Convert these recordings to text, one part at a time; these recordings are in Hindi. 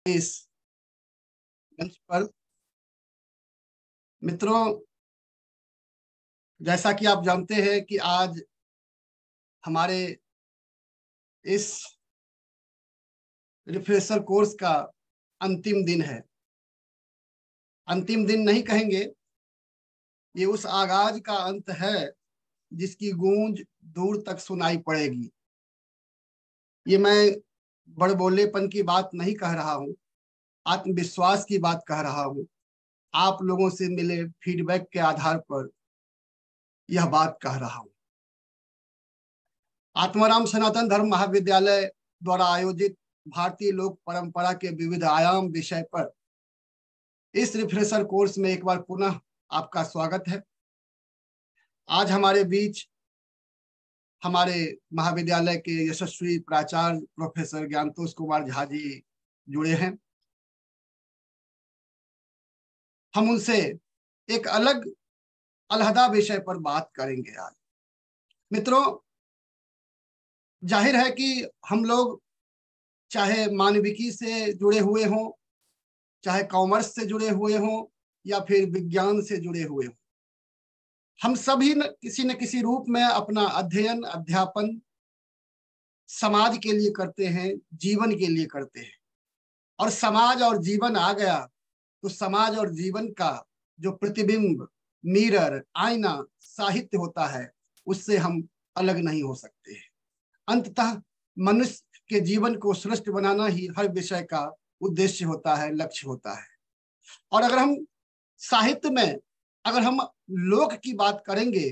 इस मंच पर मित्रों, जैसा कि आप जानते हैं कि आज हमारे इस रिफ्रेशर कोर्स का अंतिम दिन है। अंतिम दिन नहीं कहेंगे, ये उस आगाज का अंत है जिसकी गूंज दूर तक सुनाई पड़ेगी। ये मैं बड़बोलेपन की बात नहीं कह रहा हूँ, आत्मविश्वास की बात कह रहा हूँ। आप लोगों से मिले फीडबैक के आधार पर यह बात कह रहा हूँ। आत्माराम सनातन धर्म महाविद्यालय द्वारा आयोजित भारतीय लोक परंपरा के विविध आयाम विषय पर इस रिफ्रेशर कोर्स में एक बार पुनः आपका स्वागत है। आज हमारे बीच हमारे महाविद्यालय के यशस्वी प्राचार्य प्रोफेसर ज्ञानतोष कुमार झा जी जुड़े हैं। हम उनसे एक अलग अलहदा विषय पर बात करेंगे आज। मित्रों, जाहिर है कि हम लोग चाहे मानविकी से जुड़े हुए हों, चाहे कॉमर्स से जुड़े हुए हों या फिर विज्ञान से जुड़े हुए हों, हम सभी न किसी रूप में अपना अध्ययन अध्यापन समाज के लिए करते हैं, जीवन के लिए करते हैं। और समाज और जीवन आ गया तो समाज और जीवन का जो प्रतिबिंब, मिरर, आईना, साहित्य होता है, उससे हम अलग नहीं हो सकते हैं। अंततः मनुष्य के जीवन को श्रेष्ठ बनाना ही हर विषय का उद्देश्य होता है, लक्ष्य होता है। और अगर हम साहित्य में अगर हम लोक की बात करेंगे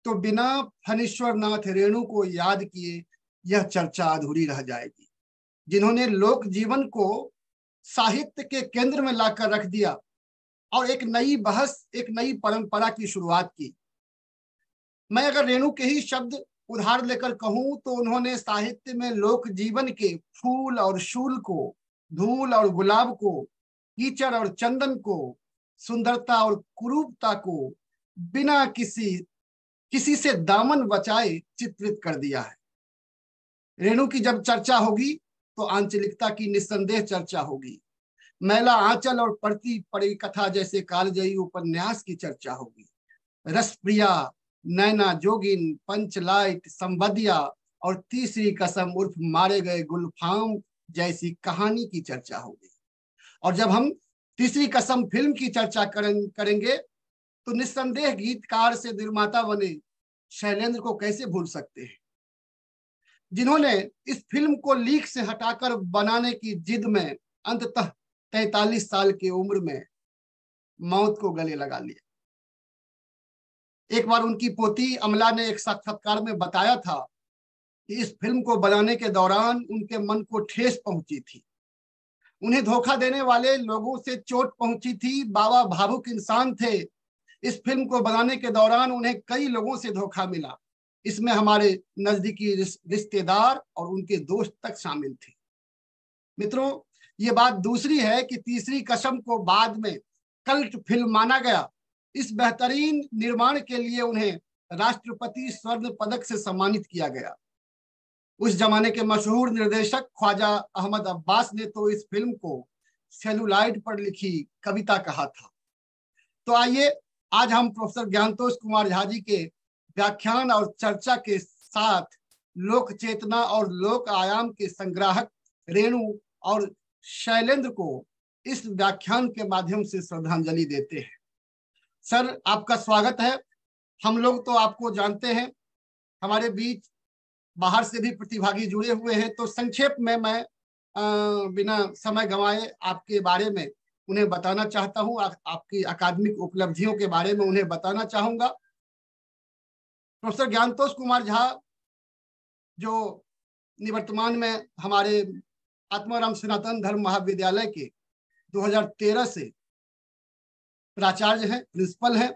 तो बिना फणीश्वर नाथ रेणु को याद किए यह चर्चा अधूरी रह जाएगी, जिन्होंने लोक जीवन को साहित्य के केंद्र में लाकर रख दिया और एक नई बहस, एक नई परंपरा की शुरुआत की। मैं अगर रेणु के ही शब्द उधार लेकर कहूं तो उन्होंने साहित्य में लोक जीवन के फूल और शूल को, धूल और गुलाब को, कीचड़ और चंदन को, सुंदरता और कुरूपता को बिना किसी से दामन बचाए चित्रित कर दिया है। रेणु की जब चर्चा होगी तो आंचलिकता की निस्संदेह चर्चा होगी। मैला आंचल और पढ़ती पड़ी कथा जैसे कालजयी उपन्यास की चर्चा होगी। रसप्रिया, नैना जोगिन, पंचलाइट, संवदिया और तीसरी कसम उर्फ मारे गए गुलफाम जैसी कहानी की चर्चा होगी। और जब हम तीसरी कसम फिल्म की चर्चा करेंगे तो निस्संदेह गीतकार से निर्माता बने शैलेंद्र को कैसे भूल सकते हैं, जिन्होंने इस फिल्म को लीक से हटाकर बनाने की जिद में अंततः 43 साल की उम्र में मौत को गले लगा लिया। एक बार उनकी पोती अमला ने एक साक्षात्कार में बताया था कि इस फिल्म को बनाने के दौरान उनके मन को ठेस पहुंची थी, उन्हें धोखा देने वाले लोगों से चोट पहुंची थी। बाबा भावुक इंसान थे। इस फिल्म को बनाने के दौरान उन्हें कई लोगों से धोखा मिला, इसमें हमारे नजदीकी रिश्तेदार और उनके दोस्त तक शामिल थे। मित्रों, ये बात दूसरी है कि तीसरी कसम को बाद में कल्ट फिल्म माना गया। इस बेहतरीन निर्माण के लिए उन्हें राष्ट्रपति स्वर्ण पदक से सम्मानित किया गया। उस जमाने के मशहूर निर्देशक ख्वाजा अहमद अब्बास ने तो इस फिल्म को सेलुलाइड पर लिखी कविता कहा था। तो आइए आज हम प्रोफेसर ज्ञानतोष कुमार झा जी के व्याख्यान और चर्चा के साथ लोक चेतना और लोक आयाम के संग्राहक रेणु और शैलेंद्र को इस व्याख्यान के माध्यम से श्रद्धांजलि देते हैं। सर, आपका स्वागत है। हम लोग तो आपको जानते हैं, हमारे बीच बाहर से भी प्रतिभागी जुड़े हुए हैं, तो संक्षेप में मैं बिना समय गंवाए आपके बारे में उन्हें बताना चाहता हूं, आपकी अकादमिक उपलब्धियों के बारे में उन्हें बताना चाहूंगा। प्रोफेसर ज्ञानतोष कुमार झा जो निवर्तमान में हमारे आत्माराम सनातन धर्म महाविद्यालय के 2013 से प्राचार्य हैं, प्रिंसिपल हैं,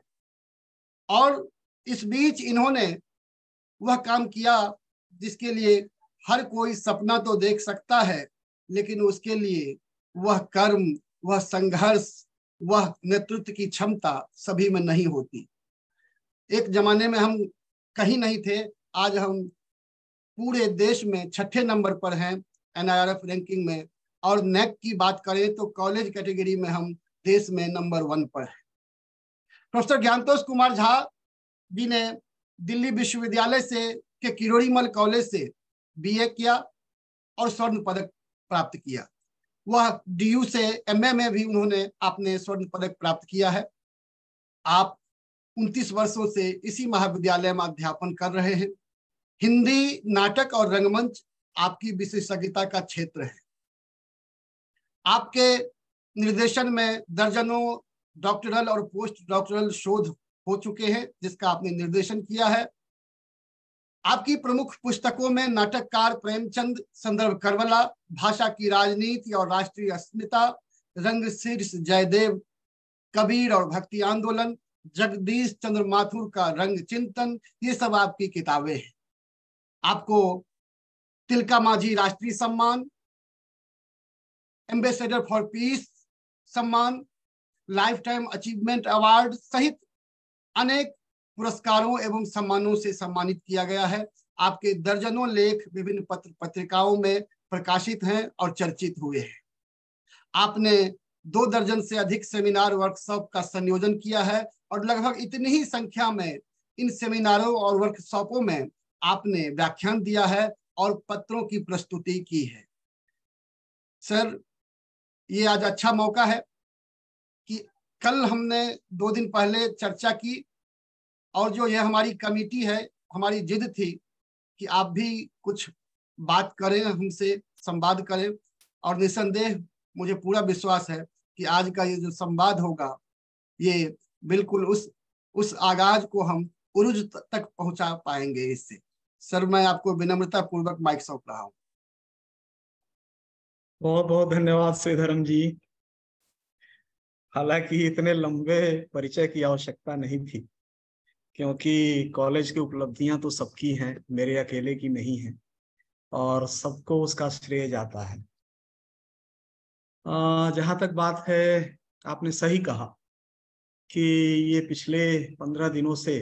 और इस बीच इन्होंने वह काम किया जिसके लिए हर कोई सपना तो देख सकता है, लेकिन उसके लिए वह कर्म, वह संघर्ष, वह नेतृत्व की क्षमता सभी में नहीं होती। एक जमाने में हम कहीं नहीं थे, आज हम पूरे देश में 6ठे नंबर पर हैं NIRF रैंकिंग में और नैक की बात करें तो कॉलेज कैटेगरी में हम देश में नंबर 1 पर है। प्रोफेसर ज्ञानतोष कुमार झा जी ने दिल्ली विश्वविद्यालय से के किरोड़ीमल कॉलेज से बीए किया और स्वर्ण पदक प्राप्त किया। वह डीयू से एमए में भी उन्होंने आपने स्वर्ण पदक प्राप्त किया है। आप 29 वर्षों से इसी महाविद्यालय में अध्यापन कर रहे हैं। हिंदी नाटक और रंगमंच आपकी विशेषज्ञता का क्षेत्र है। आपके निर्देशन में दर्जनों डॉक्टरल और पोस्ट डॉक्टरल शोध हो चुके हैं जिसका आपने निर्देशन किया है। आपकी प्रमुख पुस्तकों में नाटककार प्रेमचंद, संदर्भ करबला, भाषा की राजनीति और राष्ट्रीय अस्मिता, रंग शीर्ष जयदेव, कबीर और भक्ति आंदोलन, जगदीश चंद्र माथुर का रंग चिंतन, ये सब आपकी किताबें हैं। आपको तिलका मांझी राष्ट्रीय सम्मान, एम्बेसडर फॉर पीस सम्मान, लाइफ टाइम अचीवमेंट अवार्ड सहित अनेक पुरस्कारों एवं सम्मानों से सम्मानित किया गया है। आपके दर्जनों लेख विभिन्न पत्रिकाओं में प्रकाशित हैं और चर्चित हुए हैं। आपने 2 दर्जन से अधिक सेमिनार वर्कशॉप का संयोजन किया है और लगभग इतनी ही संख्या में इन सेमिनारों और वर्कशॉपों में आपने व्याख्यान दिया है और पत्रों की प्रस्तुति की है। सर, ये आज अच्छा मौका है कि कल हमने 2 दिन पहले चर्चा की और जो ये हमारी कमेटी है, हमारी जिद थी कि आप भी कुछ बात करें, हमसे संवाद करें, और निसंदेह मुझे पूरा विश्वास है कि आज का ये जो संवाद होगा ये बिल्कुल उस आगाज को हम उरूज तक पहुंचा पाएंगे इससे। सर, मैं आपको विनम्रता पूर्वक माइक सौंप रहा हूँ। बहुत बहुत धन्यवाद श्रीधरम जी। हालांकि इतने लंबे परिचय की आवश्यकता नहीं थी, क्योंकि कॉलेज की उपलब्धियां तो सबकी हैं, मेरे अकेले की नहीं है और सबको उसका श्रेय जाता है। जहां तक बात है, आपने सही कहा कि ये पिछले 15 दिनों से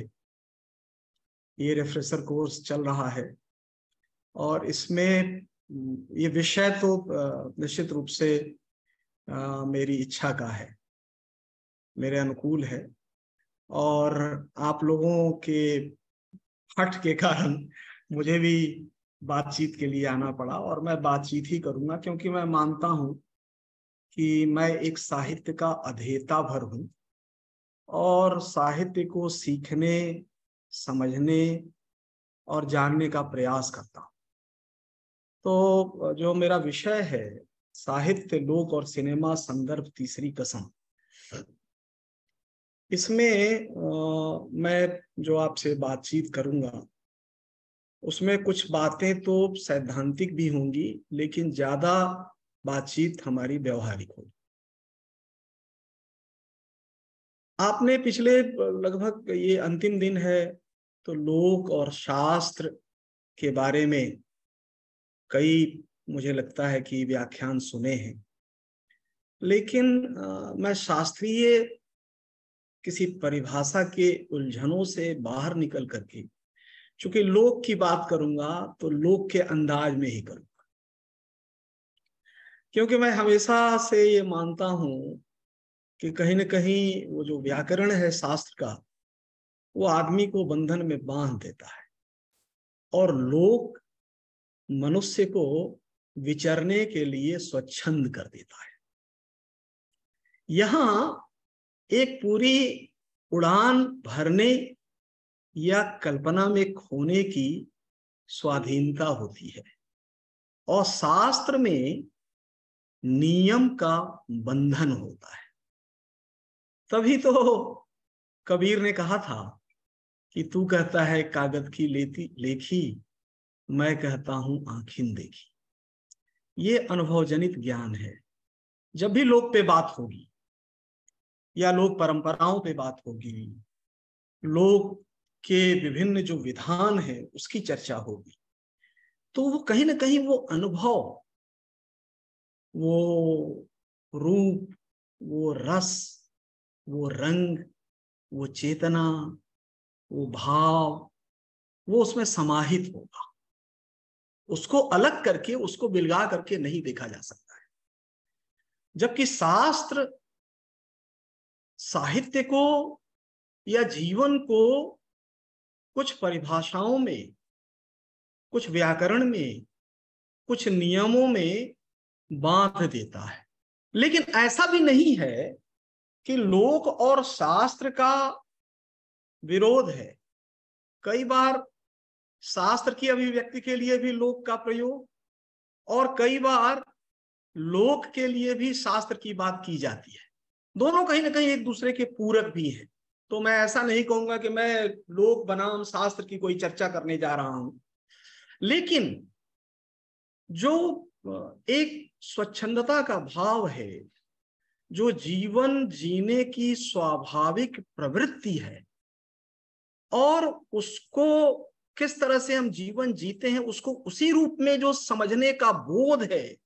ये रिफ्रेशर कोर्स चल रहा है और इसमें ये विषय तो निश्चित रूप से मेरी इच्छा का है, मेरे अनुकूल है, और आप लोगों के हट के कारण मुझे भी बातचीत के लिए आना पड़ा और मैं बातचीत ही करूंगा, क्योंकि मैं मानता हूं कि मैं एक साहित्य का अधेयता भर हूं और साहित्य को सीखने, समझने और जानने का प्रयास करता हूं। तो जो मेरा विषय है, साहित्य, लोक और सिनेमा संदर्भ तीसरी कसम, इसमें मैं जो आपसे बातचीत करूंगा उसमें कुछ बातें तो सैद्धांतिक भी होंगी, लेकिन ज्यादा बातचीत हमारी व्यवहारिक होगी। आपने पिछले लगभग ये अंतिम दिन है तो लोक और शास्त्र के बारे में कई, मुझे लगता है कि व्याख्यान सुने हैं, लेकिन मैं शास्त्रीय किसी परिभाषा के उलझनों से बाहर निकल करके, चूंकि लोक की बात करूंगा तो लोक के अंदाज में ही करूंगा, क्योंकि मैं हमेशा से ये मानता हूं कि कहीं न कहीं वो जो व्याकरण है शास्त्र का, वो आदमी को बंधन में बांध देता है और लोक मनुष्य को विचरने के लिए स्वच्छंद कर देता है। यहां एक पूरी उड़ान भरने या कल्पना में खोने की स्वाधीनता होती है और शास्त्र में नियम का बंधन होता है। तभी तो कबीर ने कहा था कि तू कहता है कागज की लेखी, मैं कहता हूं आंखिन देखी। ये अनुभवजनित ज्ञान है। जब भी लोक पे बात होगी या लोक परंपराओं पे बात होगी, लोक के विभिन्न जो विधान है उसकी चर्चा होगी, तो वो कहीं ना कहीं वो अनुभव, वो रूप, वो रस, वो रंग, वो चेतना, वो भाव, वो उसमें समाहित होगा। उसको अलग करके, उसको बिलगा करके नहीं देखा जा सकता है। जबकि शास्त्र साहित्य को या जीवन को कुछ परिभाषाओं में, कुछ व्याकरण में, कुछ नियमों में बांध देता है। लेकिन ऐसा भी नहीं है कि लोक और शास्त्र का विरोध है। कई बार शास्त्र की अभिव्यक्ति के लिए भी लोक का प्रयोग, और कई बार लोक के लिए भी शास्त्र की बात की जाती है। दोनों कहीं ना कहीं एक दूसरे के पूरक भी हैं। तो मैं ऐसा नहीं कहूंगा कि मैं लोक बनाम शास्त्र की कोई चर्चा करने जा रहा हूं, लेकिन जो एक स्वच्छंदता का भाव है, जो जीवन जीने की स्वाभाविक प्रवृत्ति है, और उसको किस तरह से हम जीवन जीते हैं उसको उसी रूप में जो समझने का बोध है,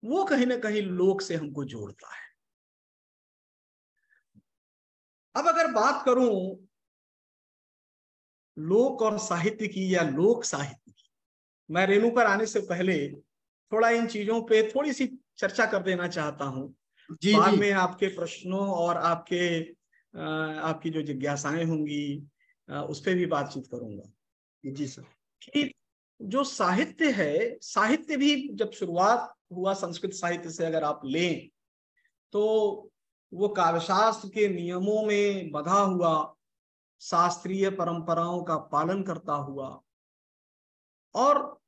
वो कहीं ना कहीं लोक से हमको जोड़ता है। अब अगर बात करूं लोक और साहित्य की या लोक साहित्य की, मैं रेणु पर आने से पहले थोड़ा इन चीजों पे थोड़ी सी चर्चा कर देना चाहता हूं। बाद में आपके प्रश्नों और आपकी जो जिज्ञासाएं होंगी उस पर भी बातचीत करूंगा। जी सर। कि जो साहित्य है, साहित्य भी जब शुरुआत हुआ संस्कृत साहित्य से अगर आप लें तो वो काव्यशास्त्र के नियमों में बंधा हुआ, शास्त्रीय परंपराओं का पालन करता हुआ। और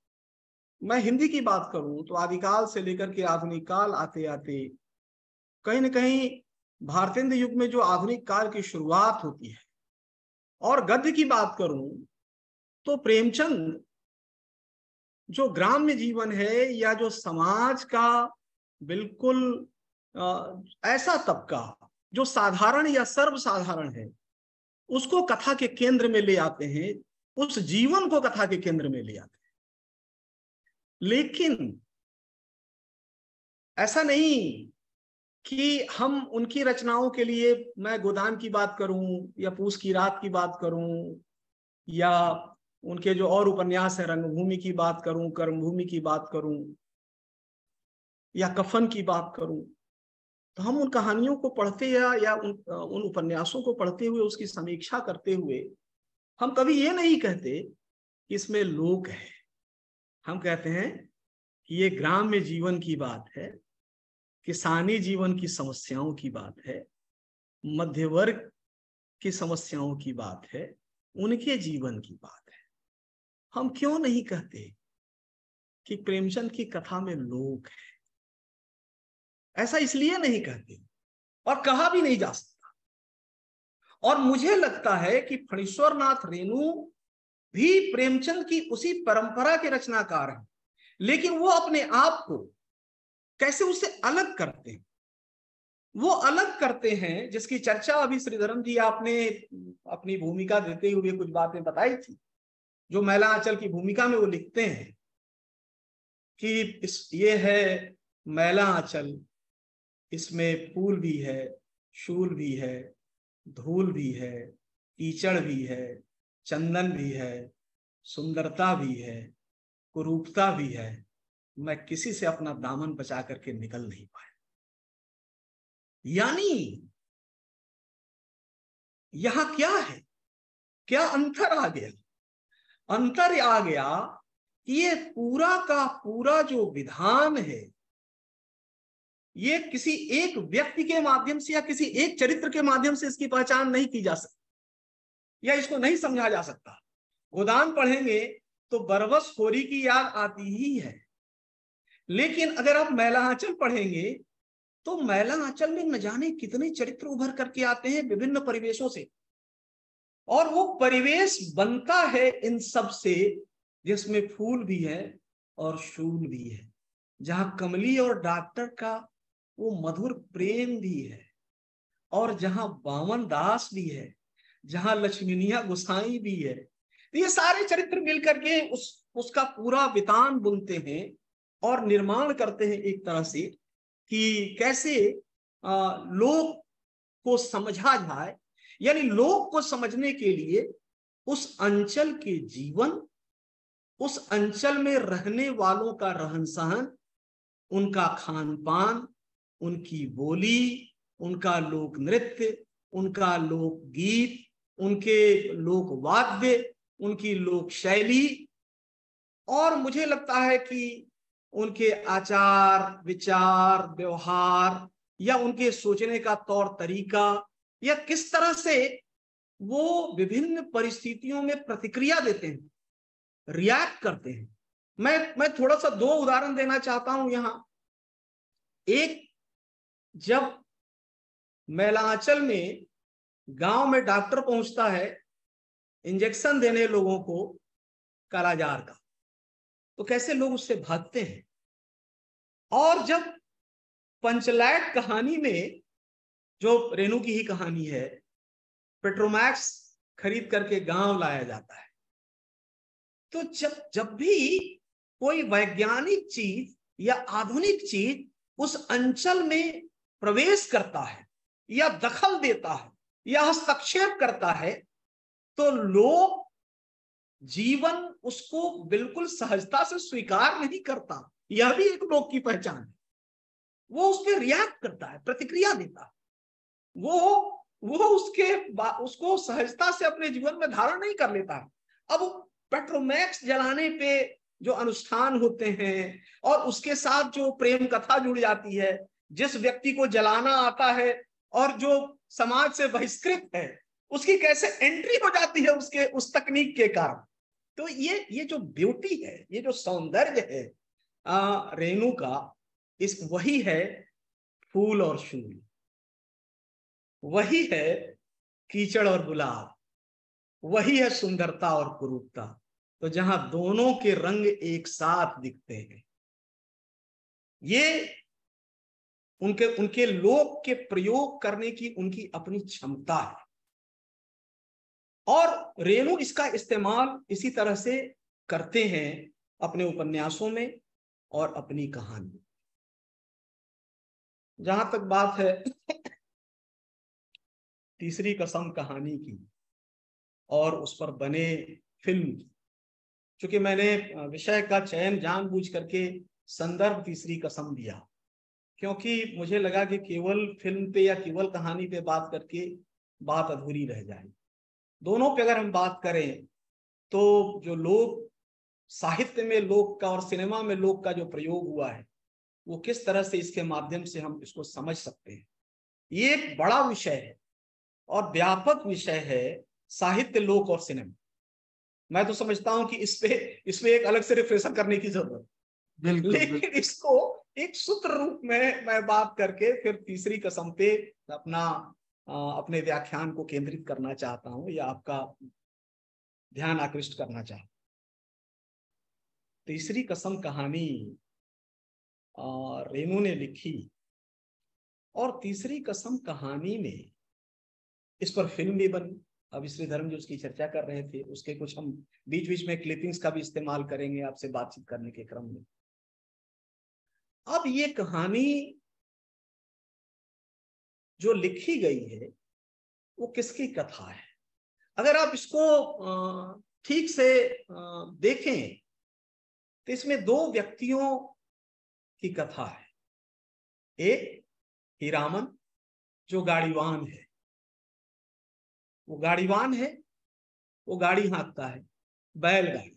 मैं हिंदी की बात करूं तो आदिकाल से लेकर के आधुनिक काल आते आते कहीं ना कहीं भारतेंद्र युग में जो आधुनिक काल की शुरुआत होती है, और गद्य की बात करूं तो प्रेमचंद जो ग्राम्य जीवन है या जो समाज का बिल्कुल ऐसा तबका जो साधारण या सर्वसाधारण है, उसको कथा के केंद्र में ले आते हैं, उस जीवन को कथा के केंद्र में ले आते हैं। लेकिन ऐसा नहीं कि हम उनकी रचनाओं के लिए, मैं गोदान की बात करूं या पूस की रात की बात करूं, या उनके जो और उपन्यास है रंगभूमि की बात करूं, कर्मभूमि की बात करूं, या कफन की बात करूं, तो हम उन कहानियों को पढ़ते या उन उपन्यासों को पढ़ते हुए, उसकी समीक्षा करते हुए हम कभी ये नहीं कहते कि इसमें लोक है। हम कहते हैं कि ये ग्राम्य जीवन की बात है, किसानी जीवन की समस्याओं की बात है, मध्य वर्ग की समस्याओं की बात है, उनके जीवन की बात है। हम क्यों नहीं कहते कि प्रेमचंद की कथा में लोक है? ऐसा इसलिए नहीं कहते, और कहा भी नहीं जा सकता। और मुझे लगता है कि फणीश्वर नाथ रेणु भी प्रेमचंद की उसी परंपरा के रचनाकार हैं, लेकिन वो अपने आप को कैसे उससे अलग करते हैं। वो अलग करते हैं जिसकी चर्चा अभी श्रीधरन जी आपने अपनी भूमिका देते हुए कुछ बातें बताई थी। जो मैला आंचल की भूमिका में वो लिखते हैं कि ये है मैला आंचल, इसमें फूल भी है, शूल भी है, धूल भी है, कीचड़ भी है, चंदन भी है, सुंदरता भी है, कुरूपता भी है। मैं किसी से अपना दामन बचा करके निकल नहीं पाया। यानी यहां क्या है, क्या अंतर आ गया? अंतर आ गया कि ये पूरा का पूरा जो विधान है, ये किसी एक व्यक्ति के माध्यम से या किसी एक चरित्र के माध्यम से इसकी पहचान नहीं की जा सकती, या इसको नहीं समझा जा सकता। गोदान पढ़ेंगे तो बरबस खोरी की याद आती ही है, लेकिन अगर आप मैला आंचल पढ़ेंगे तो मैला आंचल में न जाने कितने चरित्र उभर करके आते हैं विभिन्न परिवेशों से, और वो परिवेश बनता है इन सब से जिसमें फूल भी है और शूल भी है, जहां कमली और डॉक्टर का वो मधुर प्रेम भी है, और जहां बामन दास भी है, जहां लक्ष्मीनिया गोसाई भी है। तो ये सारे चरित्र मिलकर के उसका पूरा वितान बुनते हैं और निर्माण करते हैं एक तरह से कि कैसे लोक को समझा जाए। यानी लोक को समझने के लिए उस अंचल के जीवन, उस अंचल में रहने वालों का रहन सहन, उनका खान पान, उनकी बोली, उनका लोक नृत्य, उनका लोक गीत, उनके लोक वाद्य, उनकी लोक शैली, और मुझे लगता है कि उनके आचार विचार व्यवहार या उनके सोचने का तौर तरीका, या किस तरह से वो विभिन्न परिस्थितियों में प्रतिक्रिया देते हैं, रिएक्ट करते हैं। मैं थोड़ा सा दो उदाहरण देना चाहता हूं यहां। एक, जब मैलांचल में गांव में डॉक्टर पहुंचता है इंजेक्शन देने लोगों को कालाजार का, तो कैसे लोग उससे भागते हैं। और जब पंचलैट कहानी में, जो रेणु की ही कहानी है, पेट्रोमैक्स खरीद करके गांव लाया जाता है, तो जब भी कोई वैज्ञानिक चीज या आधुनिक चीज उस अंचल में प्रवेश करता है या दखल देता है या हस्तक्षेप करता है, तो लोग जीवन उसको बिल्कुल सहजता से स्वीकार नहीं करता। यह भी एक लोक की पहचान है। वो उस पर रिएक्ट करता है, प्रतिक्रिया देता है। वो उसको सहजता से अपने जीवन में धारण नहीं कर लेता है। अब पेट्रोमैक्स जलाने पे जो अनुष्ठान होते हैं और उसके साथ जो प्रेम कथा जुड़ जाती है, जिस व्यक्ति को जलाना आता है और जो समाज से बहिष्कृत है, उसकी कैसे एंट्री हो जाती है उसके उस तकनीक के कारण। तो ये जो ब्यूटी है, ये जो सौंदर्य है रेणु का, इस वही है फूल और शूल, वही है कीचड़ और गुलाब, वही है सुंदरता और कुरूपता। तो जहां दोनों के रंग एक साथ दिखते हैं, ये उनके लोक के प्रयोग करने की उनकी अपनी क्षमता है। और रेणु इसका इस्तेमाल इसी तरह से करते हैं अपने उपन्यासों में और अपनी कहानी। जहां तक बात है तीसरी कसम कहानी की और उस पर बने फिल्म की, चूंकि मैंने विषय का चयन जानबूझ करके संदर्भ तीसरी कसम दिया, क्योंकि मुझे लगा कि केवल फिल्म पे या केवल कहानी पे बात करके बात अधूरी रह जाएगी। दोनों पे अगर हम बात करें तो जो लोक साहित्य में लोक का और सिनेमा में लोक का जो प्रयोग हुआ है, वो किस तरह से इसके माध्यम से हम इसको समझ सकते हैं, ये एक बड़ा विषय है और व्यापक विषय है, साहित्य लोक और सिनेमा। मैं तो समझता हूं कि इस पे एक अलग से रिफ्रेशर करने की जरूरत, लेकिन इसको एक सूत्र रूप में मैं बात करके फिर तीसरी कसम पे अपने व्याख्यान को केंद्रित करना चाहता हूं या आपका ध्यान आकृष्ट करना चाहता हूं। तीसरी कसम कहानी रेणु ने लिखी, और तीसरी कसम कहानी में इस पर फिल्म भी बनी। अब श्रीधर्म जो उसकी चर्चा कर रहे थे, उसके कुछ हम बीच बीच में क्लिपिंग्स का भी इस्तेमाल करेंगे आपसे बातचीत करने के क्रम में। अब ये कहानी जो लिखी गई है वो किसकी कथा है? अगर आप इसको ठीक से देखें तो इसमें दो व्यक्तियों की कथा है। एक हीरामन जो गाड़ीवान है, वो गाड़ीवान है, वो गाड़ी हाँकता है, बैलगाड़ी।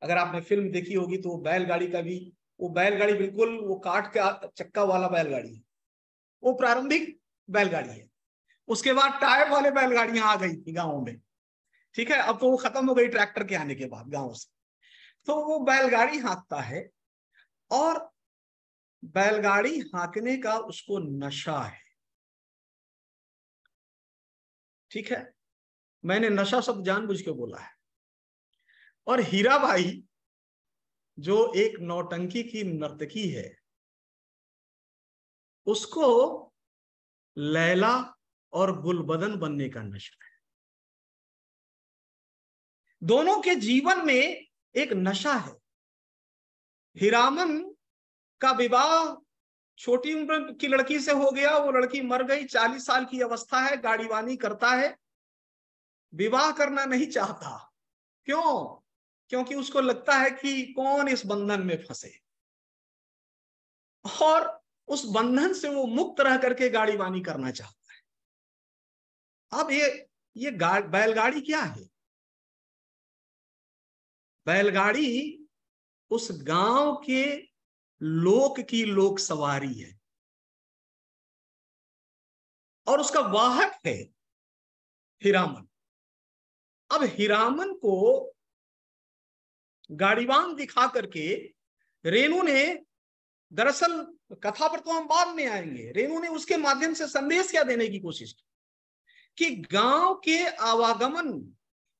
अगर आपने फिल्म देखी होगी तो बैलगाड़ी का भी, वो बैलगाड़ी बिल्कुल वो काठ का चक्का वाला बैलगाड़ी है, वो प्रारंभिक बैलगाड़ी है। उसके बाद टायर वाले बैलगाड़ियां आ गई थी गाँव में, ठीक है, अब तो वो खत्म हो गई ट्रैक्टर के आने के बाद गाँव से। तो वो बैलगाड़ी हाँकता है और बैलगाड़ी हाँकने का उसको नशा है, ठीक है, मैंने नशा शब्द जानबूझ के बोला है। और हीराबाई जो एक नौटंकी की नर्तकी है, उसको लैला और गुलबदन बनने का नशा है। दोनों के जीवन में एक नशा है। हीरामन का विवाह छोटी उम्र की लड़की से हो गया, वो लड़की मर गई, 40 साल की अवस्था है, गाड़ीवानी करता है, विवाह करना नहीं चाहता। क्यों? क्योंकि उसको लगता है कि कौन इस बंधन में फंसे। और उस बंधन से वो मुक्त रह करके गाड़ीवानी करना चाहता है। अब ये बैलगाड़ी क्या है? बैलगाड़ी उस गांव के लोक की लोक सवारी है और उसका वाहक है हीरामन। अब हीरामन को गाड़ीवान दिखा करके रेणु ने, दरअसल कथा पर तो हम बाद में आएंगे, रेणु ने उसके माध्यम से संदेश क्या देने की कोशिश की कि गांव के आवागमन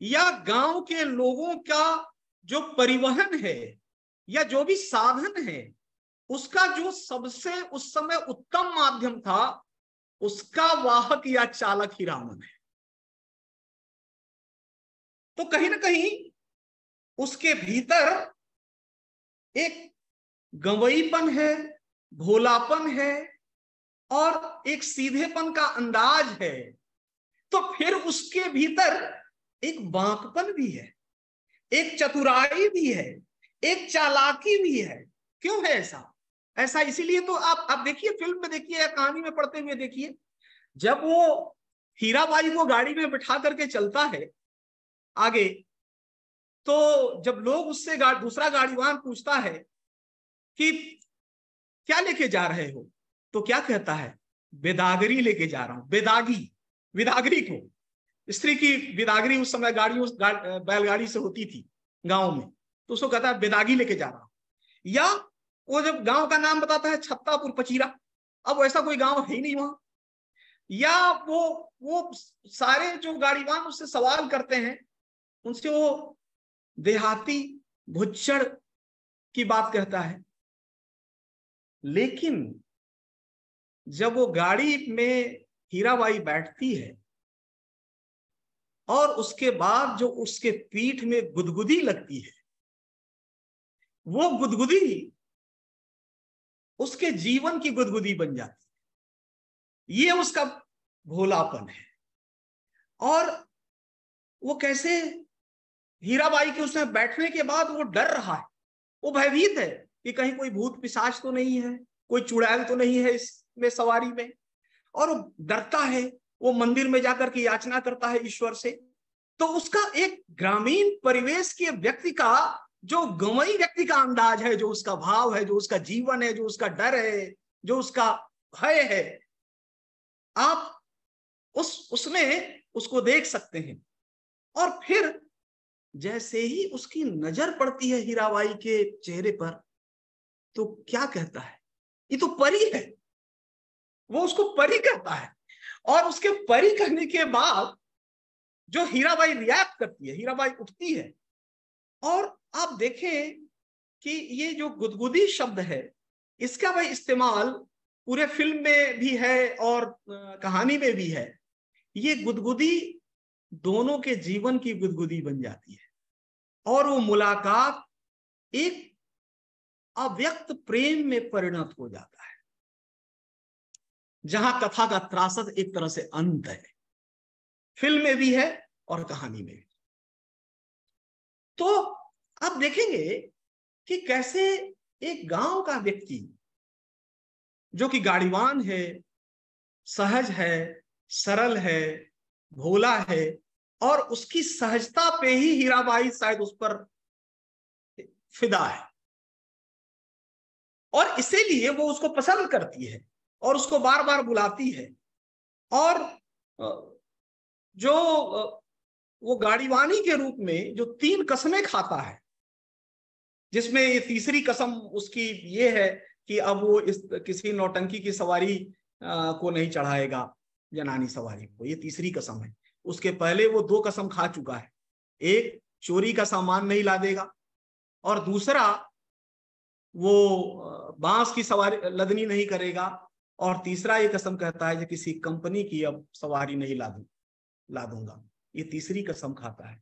या गांव के लोगों का जो परिवहन है या जो भी साधन है, उसका जो सबसे उस समय उत्तम माध्यम था, उसका वाहक या चालक हीरामन है। तो कहीं ना कहीं उसके भीतर एक गंवईपन है, भोलापन है और एक सीधेपन का अंदाज है। तो फिर उसके भीतर एक बांकपन भी है, एक चतुराई भी है, एक चालाकी भी है। क्यों है ऐसा? ऐसा इसीलिए तो आप देखिए, फिल्म में देखिए या कहानी में पढ़ते हुए देखिए, जब वो हीराबाई को गाड़ी में बिठा करके चलता है आगे, तो जब लोग उससे दूसरा गाड़ीवान पूछता है कि क्या लेके जा रहे हो, तो क्या कहता है? बेदागरी लेके जा रहा हूं। विदागरी को, स्त्री की विदागरी उस समय बैलगाड़ी से होती थी गांव में, तो उसको कहता है बेदागी लेके जा रहा हूं। या वो जब गांव का नाम बताता है छत्तापुर पचीरा, अब वैसा कोई गांव है ही नहीं वहां। या वो सारे जो गाड़ीवान उससे सवाल करते हैं, उनसे वो देहाती भुच्चड़ की बात कहता है। लेकिन जब वो गाड़ी में हीराबाई बैठती है और उसके बाद जो उसके पीठ में गुदगुदी लगती है, वो गुदगुदी उसके जीवन की गुदगुदी बन जाती है। ये उसका भोलापन है। और वो कैसे हीराबाई के उसमें बैठने के बाद वो डर रहा है, वो भयभीत है कि कहीं कोई भूत पिशाच तो नहीं है, कोई चुड़ैल तो नहीं है इसमें सवारी में, और वो डरता है। वो मंदिर में जाकर के याचना करता है ईश्वर से। तो उसका एक ग्रामीण परिवेश के व्यक्ति का जो गंवई व्यक्ति का अंदाज है, जो उसका भाव है, जो उसका जीवन है, जो उसका डर है, जो उसका भय है, आप उसमें उसको देख सकते हैं। और फिर जैसे ही उसकी नजर पड़ती है हीराबाई के चेहरे पर, तो क्या कहता है? ये तो परी है। वो उसको परी कहता है। और उसके परी कहने के बाद जो हीराबाई रिएक्ट करती है, हीराबाई उठती है। और आप देखें कि ये जो गुदगुदी शब्द है, इसका भाई इस्तेमाल पूरे फिल्म में भी है और कहानी में भी है। ये गुदगुदी दोनों के जीवन की गुदगुदी बन जाती है और वो मुलाकात एक अव्यक्त प्रेम में परिणत हो जाता है, जहां कथा का त्रासद एक तरह से अंत है। फिल्म में भी है और कहानी में भी। तो आप देखेंगे कि कैसे एक गांव का व्यक्ति जो कि गाड़ीवान है, सहज है, सरल है, भोला है, और उसकी सहजता पे ही हीराबाई शायद उस पर फिदा है और इसीलिए वो उसको पसंद करती है और उसको बार बार बुलाती है। और जो वो गाड़ीवानी के रूप में जो 3 कसमें खाता है, जिसमें ये तीसरी कसम उसकी ये है कि अब वो इस किसी नौटंकी की सवारी को नहीं चढ़ाएगा, जनानी सवारी को। ये तीसरी कसम है। उसके पहले वो 2 कसम खा चुका है। एक, चोरी का सामान नहीं ला देगा, और दूसरा, वो बांस की सवारी लदनी नहीं करेगा, और तीसरा ये कसम कहता है कि किसी कंपनी की अब सवारी नहीं ला दूंगा। ये तीसरी कसम खाता है।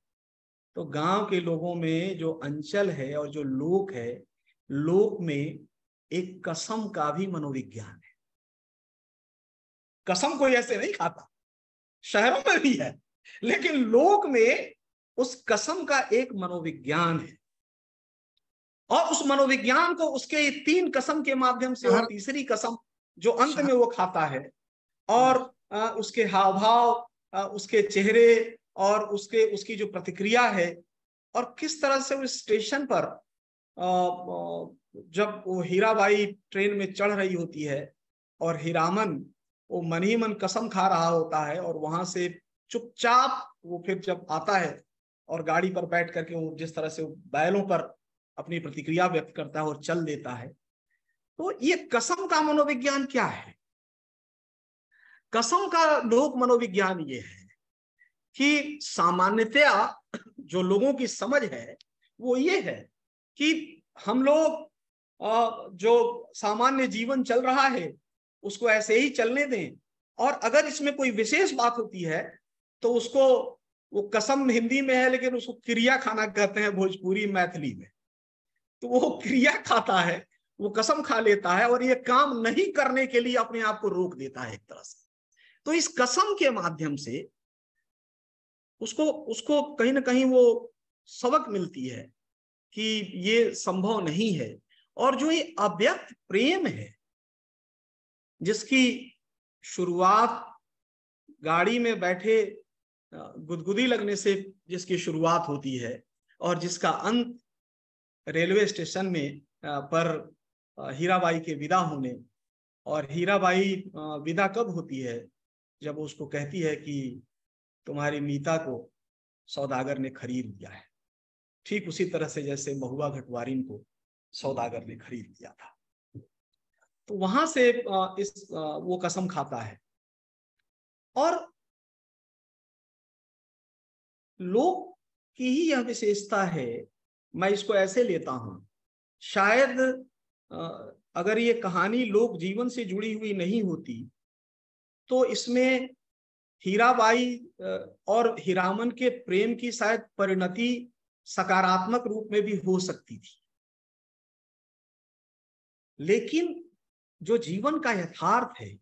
तो गांव के लोगों में जो अंचल है और जो लोक है, लोक में एक कसम का भी मनोविज्ञान है। कसम कोई ऐसे नहीं खाता, शहरों में भी है, लेकिन लोक में उस कसम का एक मनोविज्ञान है। और उस मनोविज्ञान को उसके 3 कसम के माध्यम से और तीसरी कसम जो अंत में वो खाता है, और उसके हाव भाव, उसके चेहरे और उसकी जो प्रतिक्रिया है, और किस तरह से उस स्टेशन पर जब वो हीराबाई ट्रेन में चढ़ रही होती है और हीरामन वो मन ही मन कसम खा रहा होता है, और वहां से चुपचाप वो फिर जब आता है और गाड़ी पर बैठ करके वो जिस तरह से बैलों पर अपनी प्रतिक्रिया व्यक्त करता है और चल देता है, तो ये कसम का मनोविज्ञान क्या है? कसम का लोक मनोविज्ञान ये है कि सामान्यतया जो लोगों की समझ है वो ये है कि हम लोग जो सामान्य जीवन चल रहा है उसको ऐसे ही चलने दें, और अगर इसमें कोई विशेष बात होती है तो उसको, वो कसम हिंदी में है लेकिन उसको क्रिया खाना कहते हैं भोजपुरी मैथिली में, तो वो क्रिया खाता है, वो कसम खा लेता है और ये काम नहीं करने के लिए अपने आप को रोक देता है एक तरह से। तो इस कसम के माध्यम से उसको कहीं ना कहीं वो सबक मिलती है कि ये संभव नहीं है। और जो ये अव्यक्त प्रेम है जिसकी शुरुआत गाड़ी में बैठे गुदगुदी लगने से जिसकी शुरुआत होती है, और जिसका अंत रेलवे स्टेशन में पर हीराबाई के विदा होने, और हीराबाई विदा कब होती है? जब उसको कहती है कि तुम्हारी मीता को सौदागर ने खरीद लिया है, ठीक उसी तरह से जैसे महुआ घटवारिन को सौदागर ने खरीद लिया था। तो वहां से वो कसम खाता है। और लोक की ही यह विशेषता है, मैं इसको ऐसे लेता हूं, शायद अगर ये कहानी लोक जीवन से जुड़ी हुई नहीं होती तो इसमें हीराबाई और हीरामन के प्रेम की शायद परिणति सकारात्मक रूप में भी हो सकती थी। लेकिन जो जीवन का यथार्थ है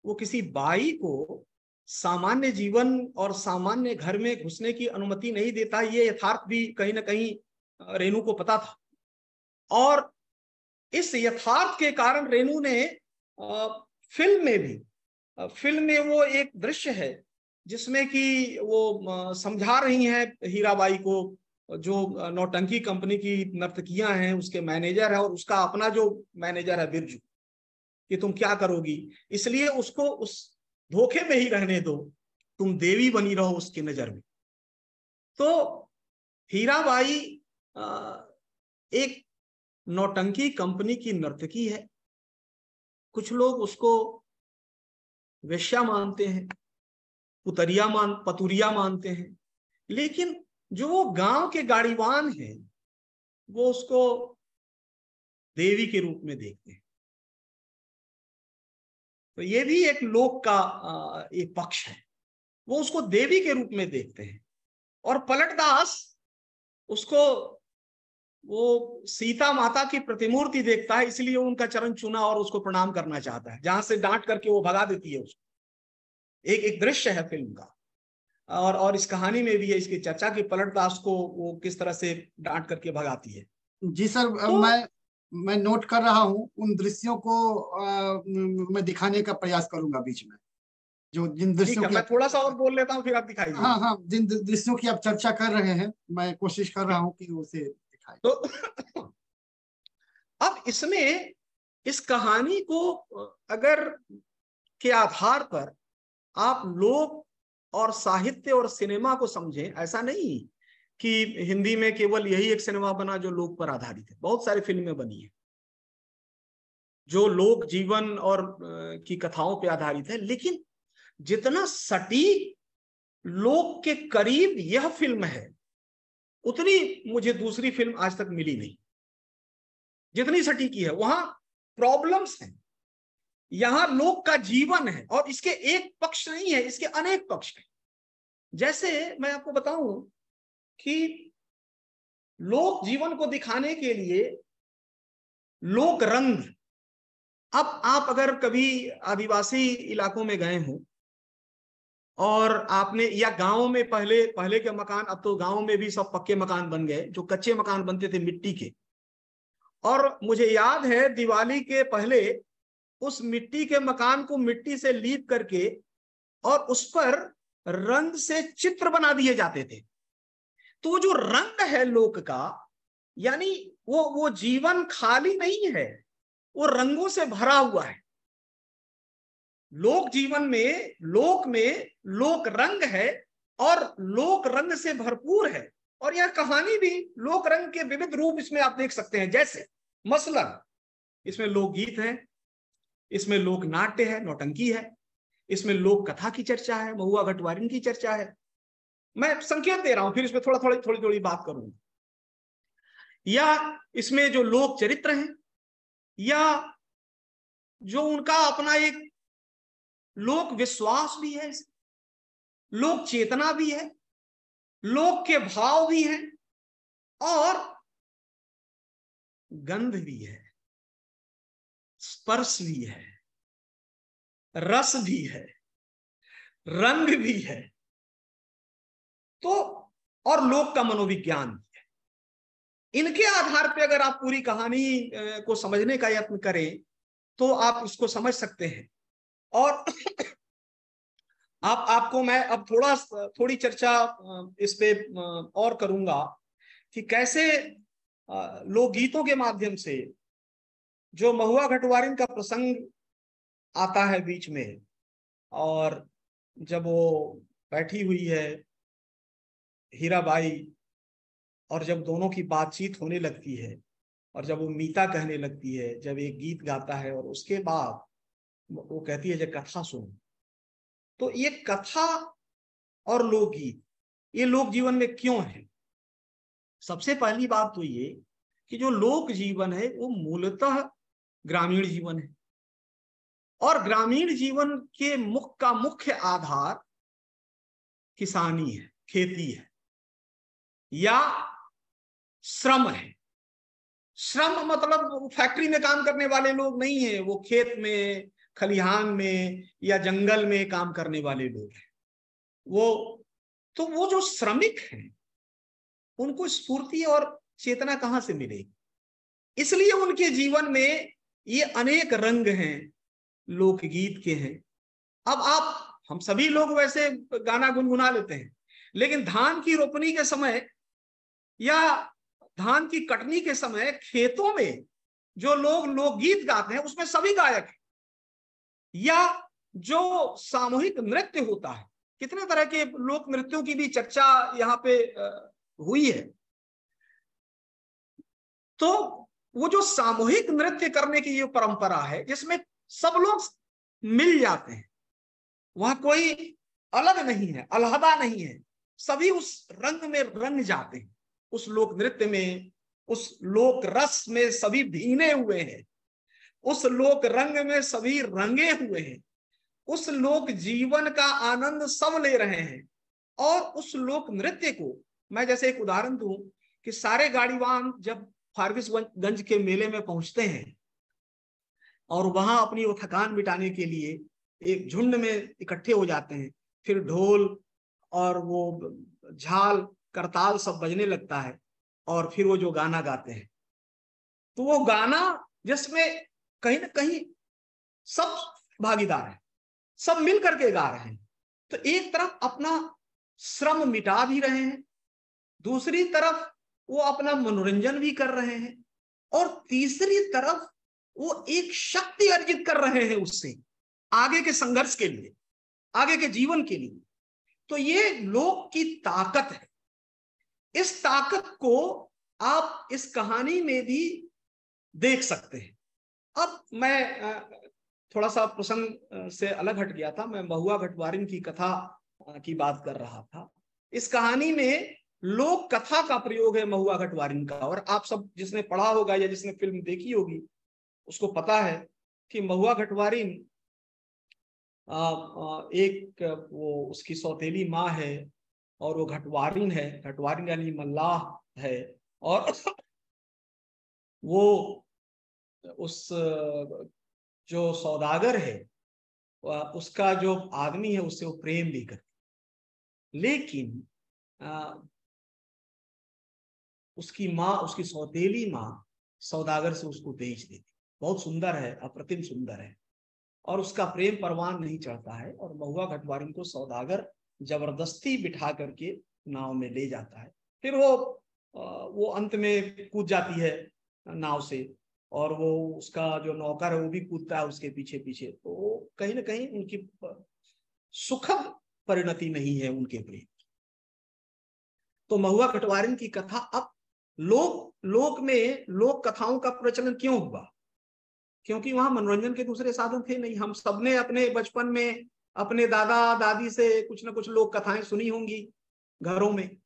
वो किसी बाई को सामान्य जीवन और सामान्य घर में घुसने की अनुमति नहीं देता। ये यथार्थ भी कहीं ना कहीं रेणु को पता था, और इस यथार्थ के कारण रेणु ने फिल्म में वो एक दृश्य है जिसमें कि वो समझा रही हैं हीराबाई को, जो नौटंकी कंपनी की नर्तकियां हैं उसके मैनेजर है और उसका अपना जो मैनेजर है बिरजू, कि तुम क्या करोगी, इसलिए उसको उस धोखे में ही रहने दो, तुम देवी बनी रहो उसकी नजर में। तो हीराबाई एक नौटंकी कंपनी की नर्तकी है, कुछ लोग उसको वेश्या मानते हैं, पतुरिया मानते हैं, लेकिन जो वो गांव के गाड़ीवान हैं वो उसको देवी के रूप में देखते हैं। तो ये भी एक लोक का एक पक्ष है, वो उसको देवी के रूप में देखते हैं। और पलटदास उसको वो सीता माता की प्रतिमूर्ति देखता है, इसलिए उनका चरण चुना और उसको प्रणाम करना चाहता है, जहां से डांट करके वो भगा देती है उसको। एक दृश्य है फिल्म का, और इस कहानी में भी है इसकी चर्चा की पलटदास को वो किस तरह से डांट करके भगाती है। जी सर, तो मैं नोट कर रहा हूँ, उन दृश्यों को मैं दिखाने का प्रयास करूंगा बीच में, जिन दृश्यों की मैं थोड़ा सा और बोल लेता हूँ फिर आप दिखाइए। हाँ हाँ, जिन दृश्यों की आप चर्चा कर रहे हैं मैं कोशिश कर रहा हूँ कि उसे दिखाएं। तो अब इसमें इस कहानी को अगर के आधार पर आप लोक और साहित्य और सिनेमा को समझें, ऐसा नहीं कि हिंदी में केवल यही एक सिनेमा बना जो लोक पर आधारित है, बहुत सारी फिल्में बनी है जो लोक जीवन और की कथाओं पर आधारित है, लेकिन जितना सटीक लोक के करीब यह फिल्म है उतनी मुझे दूसरी फिल्म आज तक मिली नहीं। जितनी सटीकी है वहां प्रॉब्लम्स हैं, यहां लोक का जीवन है, और इसके एक पक्ष नहीं है, इसके अनेक पक्ष हैं। जैसे मैं आपको बताऊं कि लोक जीवन को दिखाने के लिए लोक रंग, अब आप अगर कभी आदिवासी इलाकों में गए हो और आपने, या गांव में पहले के मकान, अब तो गांव में भी सब पक्के मकान बन गए, जो कच्चे मकान बनते थे मिट्टी के, और मुझे याद है दिवाली के पहले उस मिट्टी के मकान को मिट्टी से लीप करके और उस पर रंग से चित्र बना दिए जाते थे। तो जो रंग है लोक का, यानी वो जीवन खाली नहीं है, वो रंगों से भरा हुआ है। लोक जीवन में, लोक में लोक रंग है और लोक रंग से भरपूर है। और यह कहानी भी लोक रंग के विविध रूप इसमें आप देख सकते हैं। जैसे मसलन इसमें लोकगीत है, इसमें लोक नाट्य है, नौटंकी है, इसमें लोक कथा की चर्चा है, महुआ घटवारिन की चर्चा है। मैं संकेत दे रहा हूं, फिर इसमें थोड़ी थोड़ी बात करूंगा। या इसमें जो लोक चरित्र हैं, या जो उनका अपना एक लोक विश्वास भी है, लोक चेतना भी है, लोक के भाव भी हैं, और गंध भी है, स्पर्श भी है, रस भी है, रंग भी है, तो और लोक का मनोविज्ञान भी है। इनके आधार पर अगर आप पूरी कहानी को समझने का यत्न करें तो आप इसको समझ सकते हैं। और आपको मैं अब थोड़ी चर्चा इस पे और करूंगा कि कैसे लोकगीतों के माध्यम से जो महुआ घटवारिन का प्रसंग आता है बीच में, और जब वो बैठी हुई है हीराबाई, और जब दोनों की बातचीत होने लगती है, और जब वो मीता कहने लगती है, जब एक गीत गाता है और उसके बाद वो कहती है जब कथा सुन, तो ये कथा और लोकगीत ये लोक जीवन में क्यों है? सबसे पहली बात तो ये कि जो लोक जीवन है वो मूलतः ग्रामीण जीवन है, और ग्रामीण जीवन के मुख्य आधार किसानी है, खेती है, या श्रम है। श्रम मतलब फैक्ट्री में काम करने वाले लोग नहीं है, वो खेत में, खलिहान में या जंगल में काम करने वाले लोग हैं। वो जो श्रमिक हैं उनको स्फूर्ति और चेतना कहां से मिलेगी? इसलिए उनके जीवन में ये अनेक रंग हैं, लोकगीत के हैं। अब हम सभी लोग वैसे गाना गुनगुना लेते हैं, लेकिन धान की रोपनी के समय या धान की कटनी के समय खेतों में जो लोग लोकगीत गाते हैं उसमें सभी गायक हैं। या जो सामूहिक नृत्य होता है, कितने तरह के लोक नृत्यों की भी चर्चा यहाँ पे हुई है। तो वो जो सामूहिक नृत्य करने की ये परंपरा है जिसमें सब लोग मिल जाते हैं, वहां कोई अलग नहीं है, अलहदा नहीं है, सभी उस रंग में रंग जाते हैं, उस लोक नृत्य में, उस लोक रस में सभी भीने हुए हैं, उस लोक रंग में सभी रंगे हुए हैं, उस लोक जीवन का आनंद सब ले रहे हैं। और उस लोक नृत्य को मैं जैसे एक उदाहरण दूं कि सारे गाड़ीवान जब फारबिसगंज के मेले में पहुंचते हैं और वहां अपनी वो थकान मिटाने के लिए एक झुंड में इकट्ठे हो जाते हैं, फिर ढोल और वो झाल करताल सब बजने लगता है, और फिर वो जो गाना गाते हैं, तो वो गाना जिसमें कहीं ना कहीं सब भागीदार है, सब मिल करके गा रहे हैं। तो एक तरफ अपना श्रम मिटा भी रहे हैं, दूसरी तरफ वो अपना मनोरंजन भी कर रहे हैं, और तीसरी तरफ वो एक शक्ति अर्जित कर रहे हैं उससे आगे के संघर्ष के लिए, आगे के जीवन के लिए। तो ये लोक की ताकत है। इस ताकत को आप इस कहानी में भी देख सकते हैं। अब मैं थोड़ा सा प्रसंग से अलग हट गया था, मैं महुआ घटवारिन की कथा की बात कर रहा था। इस कहानी में लोक कथा का प्रयोग है महुआ घटवारिन का, और आप सब जिसने पढ़ा होगा या जिसने फिल्म देखी होगी उसको पता है कि महुआ घटवारिन एक वो उसकी सौतेली माँ है, और वो घटवारिन है, घटवारिन यानी मल्लाह है, और वो उस जो सौदागर है उसका जो आदमी है उससे वो प्रेम भी करती, लेकिन उसकी माँ, उसकी सौतेली माँ सौदागर से उसको बेच देती। बहुत सुंदर है, अप्रतिम सुंदर है। और उसका प्रेम परवान नहीं चढ़ता है और महुआ घटवारिन को सौदागर जबरदस्ती बिठा करके नाव में ले जाता है। फिर वो अंत में कूद जाती है नाव से और वो उसका जो नौकर है वो भी कूदता है उसके पीछे पीछे। तो कहीं ना कहीं उनकी सुखद परिणति नहीं है उनके प्रेम। तो महुआ घटवारिन की कथा अब लोक में लोक कथाओं का प्रचलन क्यों हुआ? क्योंकि वहां मनोरंजन के दूसरे साधन थे नहीं। हम सबने अपने बचपन में अपने दादा दादी से कुछ ना कुछ लोक कथाएं सुनी होंगी घरों में,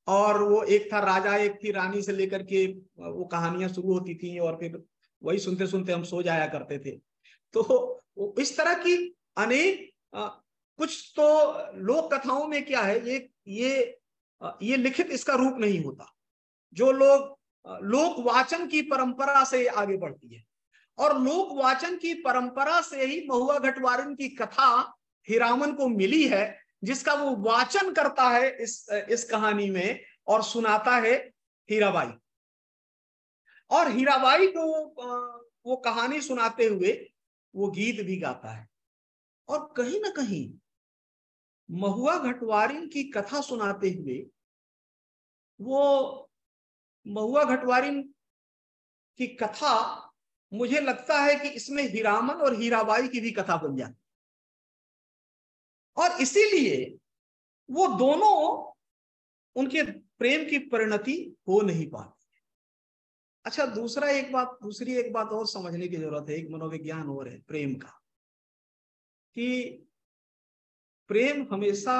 और वो एक था राजा एक थी रानी से लेकर के वो कहानियां शुरू होती थी और फिर वही सुनते सुनते हम सो जाया करते थे। तो इस तरह की अनेक कुछ तो लोक कथाओं में क्या है, ये लिखित इसका रूप नहीं होता, जो लोक वाचन की परंपरा से आगे बढ़ती है। और लोक वाचन की परंपरा से ही महुआ घटवारिन की कथा हीरामन को मिली है, जिसका वो वाचन करता है इस कहानी में और सुनाता है हीराबाई। और हीराबाई को वो कहानी सुनाते हुए वो गीत भी गाता है। और कहीं ना कहीं महुआ घटवारिन की कथा सुनाते हुए वो महुआ घटवारिन की कथा, मुझे लगता है कि इसमें हीरामन और हीराबाई की भी कथा बन जाती और इसीलिए वो दोनों उनके प्रेम की परिणति हो नहीं पाती। अच्छा, दूसरी एक बात और समझने की जरूरत है, एक मनोविज्ञान और है प्रेम का, कि प्रेम हमेशा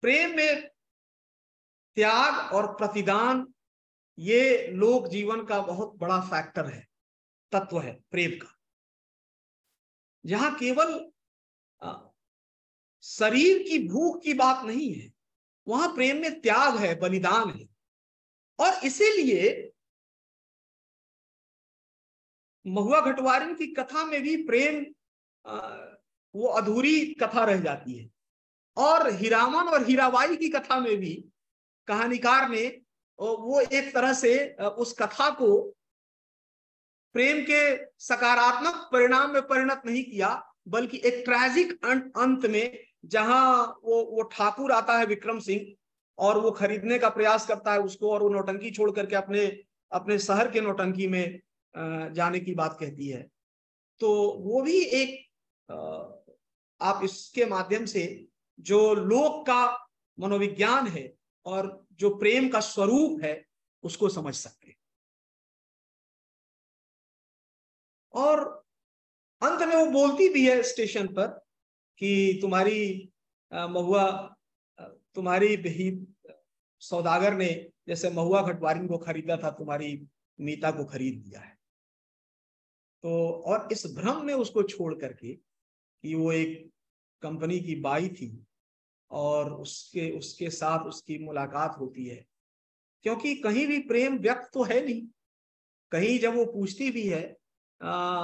प्रेम में त्याग और प्रतिदान ये लोक जीवन का बहुत बड़ा फैक्टर है, तत्व है प्रेम का। जहां केवल शरीर की भूख की बात नहीं है, वहां प्रेम में त्याग है, बलिदान है। और इसीलिए महुआ घटवारिन की कथा में भी प्रेम वो अधूरी कथा रह जाती है। और हीरामन और हीराबाई की कथा में भी कहानीकार ने वो एक तरह से उस कथा को प्रेम के सकारात्मक परिणाम में परिणत नहीं किया, बल्कि एक ट्रैजिक अंत में, जहां वो ठाकुर आता है विक्रम सिंह और वो खरीदने का प्रयास करता है उसको, और वो नौटंकी छोड़ करके अपने शहर के नौटंकी में जाने की बात कहती है। तो वो भी एक आप इसके माध्यम से जो लोक का मनोविज्ञान है और जो प्रेम का स्वरूप है उसको समझ सकते हैं। और अंत में वो बोलती भी है स्टेशन पर कि तुम्हारी सौदागर ने जैसे महुआ घटवारिन को खरीदा था, तुम्हारी मीता को खरीद लिया है। तो और इस भ्रम में उसको छोड़ करके कि वो एक कंपनी की बाई थी और उसके साथ उसकी मुलाकात होती है, क्योंकि कहीं भी प्रेम व्यक्त तो है नहीं। कहीं जब वो पूछती भी है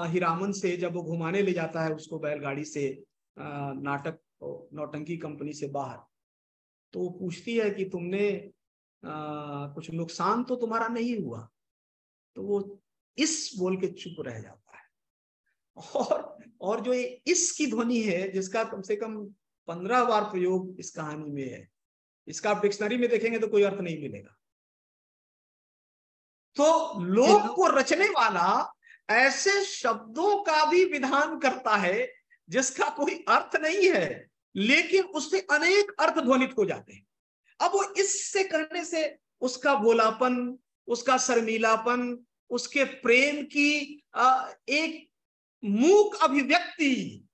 हीरामन से, जब वो घुमाने ले जाता है उसको बैलगाड़ी से नौटंकी कंपनी से बाहर, तो वो पूछती है कि तुमने कुछ नुकसान तो तुम्हारा नहीं हुआ? तो वो इस बोल के चुप रह जाता है। और जो ये इस की ध्वनि है, जिसका कम से कम 15 बार प्रयोग इस कहानी में है, इसका आप डिक्शनरी में देखेंगे तो कोई अर्थ नहीं मिलेगा। तो लोक को रचने वाला ऐसे शब्दों का भी विधान करता है जिसका कोई अर्थ नहीं है, लेकिन उससे अनेक अर्थ ध्वनित हो जाते हैं। अब वो इससे कहने से उसका भोलापन, उसका शर्मीलापन, उसके प्रेम की एक मूक अभिव्यक्ति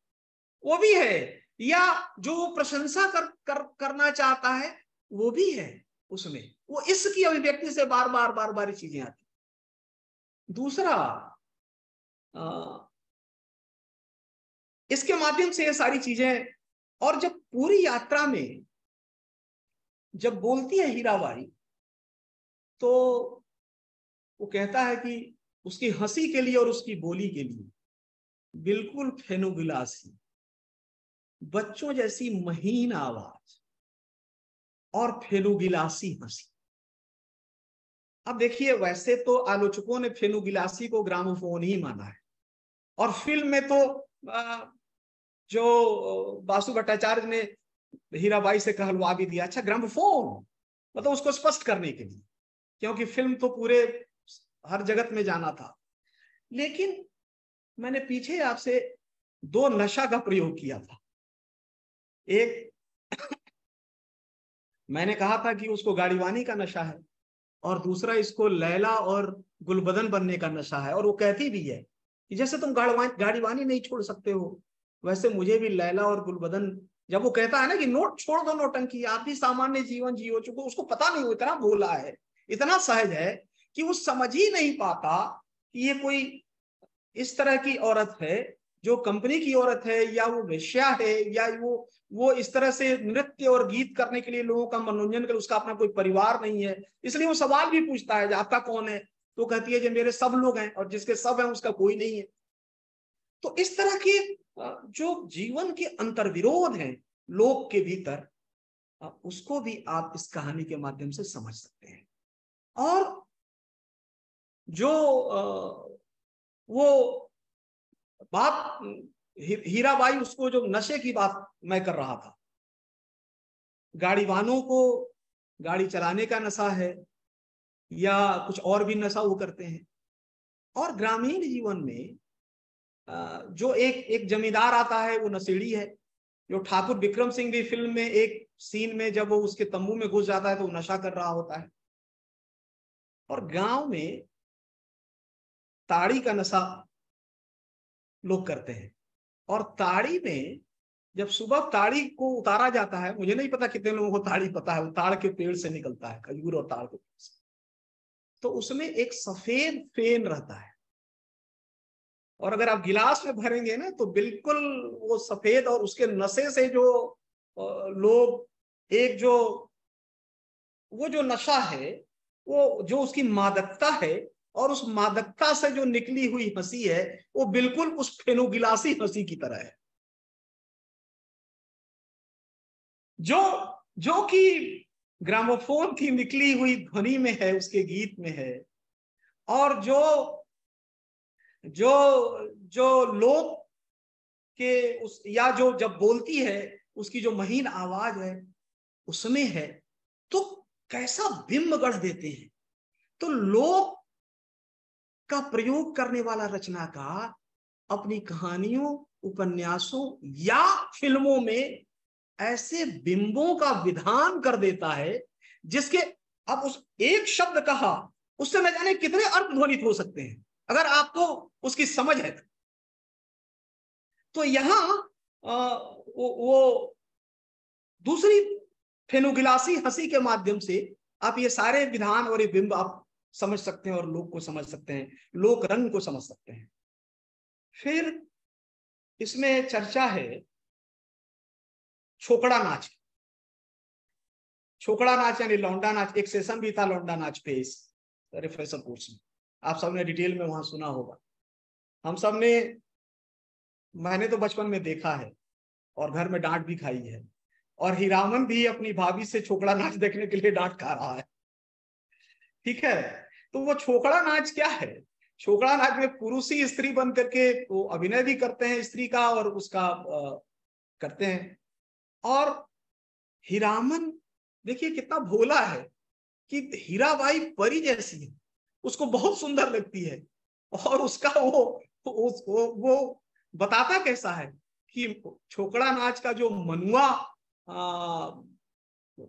वो भी है, या जो प्रशंसा करना चाहता है वो भी है उसमें। वो इसकी अभिव्यक्ति से बार बार चीजें आती। दूसरा, इसके माध्यम से ये सारी चीजें, और जब पूरी यात्रा में जब बोलती है हीराबाई, तो वो कहता है कि उसकी हंसी के लिए और उसकी बोली के लिए बिल्कुल फेनुगिलासी, बच्चों जैसी महीन आवाज और फेनुगिलासी हंसी। अब देखिए, वैसे तो आलोचकों ने फेनुगिलासी को ग्रामोफोन ही माना है, और फिल्म में तो जो बासु भट्टाचार्य ने हीराबाई से कहलवा भी दिया, अच्छा ग्रामोफोन, मतलब उसको स्पष्ट करने के लिए, क्योंकि फिल्म तो पूरे हर जगत में जाना था। लेकिन मैंने पीछे आपसे दो नशा का प्रयोग किया था। एक मैंने कहा था कि उसको गाड़ीवानी का नशा है, और दूसरा इसको लैला और गुलबदन बनने का नशा है। और वो कहती भी है कि जैसे तुम गाड़ीवानी नहीं छोड़ सकते हो, वैसे मुझे भी लैला और गुलबदन। जब वो कहता है ना कि नोट छोड़ दो नौटंकी, आप भी सामान्य जीवन जियो चुको, उसको पता नहीं, वो इतना भोला है, इतना सहज है कि वो समझ ही नहीं पाता कि ये कोई इस तरह की औरत है जो कंपनी की औरत है, या वो वेश्या है, या वो इस तरह से नृत्य और गीत करने के लिए लोगों का मनोरंजन कर, उसका अपना कोई परिवार नहीं है। इसलिए वो सवाल भी पूछता है आपका कौन है, तो कहती है कि मेरे सब लोग हैं, और जिसके सब हैं उसका कोई नहीं है। तो इस तरह के जो जीवन के अंतर्विरोध हैं लोक के भीतर, उसको भी आप इस कहानी के माध्यम से समझ सकते हैं। और जो वो बात हीराबाई, उसको जो नशे की बात मैं कर रहा था, गाड़ी वालों को गाड़ी चलाने का नशा है या कुछ और भी नशा वो करते हैं। और ग्रामीण जीवन में जो एक जमींदार आता है वो नशेड़ी है। जो ठाकुर विक्रम सिंह भी फिल्म में एक सीन में जब वो उसके तंबू में घुस जाता है तो वो नशा कर रहा होता है। और गांव में ताड़ी का नशा लोग करते हैं। और ताड़ी में जब सुबह ताड़ी को उतारा जाता है, मुझे नहीं पता कितने लोगों को ताड़ी पता है, वो ताड़ के पेड़ से निकलता है, खजूर और ताड़ के पेड़ से, तो उसमें एक सफेद फेन रहता है। और अगर आप गिलास में भरेंगे ना तो बिल्कुल वो सफेद, और उसके नशे से जो लोग एक जो वो जो नशा है, वो जो उसकी मादकता है, और उस मादकता से जो निकली हुई हंसी है, वो बिल्कुल उस फेनोगिलासी हंसी की तरह है, जो जो कि ग्रामोफोन की निकली हुई ध्वनि में है, उसके गीत में है। और जो जो जो लोग के उस, या जो जब बोलती है उसकी जो महीन आवाज है उसमें है, तो कैसा बिंब गढ़ देते हैं। तो लोग का प्रयोग करने वाला रचनाकार अपनी कहानियों, उपन्यासों या फिल्मों में ऐसे बिंबों का विधान कर देता है जिसके, अब उस एक शब्द कहा उससे न जाने कितने अर्थ ध्वनित हो सकते हैं अगर आपको उसकी समझ है। तो यहां वो दूसरी फेनोगिलासी हंसी के माध्यम से आप ये सारे विधान और ये बिंब आप समझ सकते हैं, और लोक को समझ सकते हैं, लोक रंग को समझ सकते हैं। फिर इसमें चर्चा है छोकड़ा नाच। छोकड़ा नाच यानी लौंडा नाच, एक सेशन भी था लौंडा नाच पे इस रिफ्रेशर कोर्स में, आप सबने डिटेल में वहां सुना होगा। हम सब ने, मैंने तो बचपन में देखा है और घर में डांट भी खाई है, और हीरामन भी अपनी भाभी से छोकड़ा नाच देखने के लिए डांट खा रहा है। ठीक है, तो वो छोकड़ा नाच क्या है? छोकड़ा नाच में पुरुष ही स्त्री बन करके वो अभिनय भी करते हैं स्त्री का, और उसका करते हैं। और हीरामन देखिए कितना भोला है कि हीराबाई परी जैसी है, उसको बहुत सुंदर लगती है। और उसका वो बताता कैसा है कि छोकड़ा नाच का जो मनुआ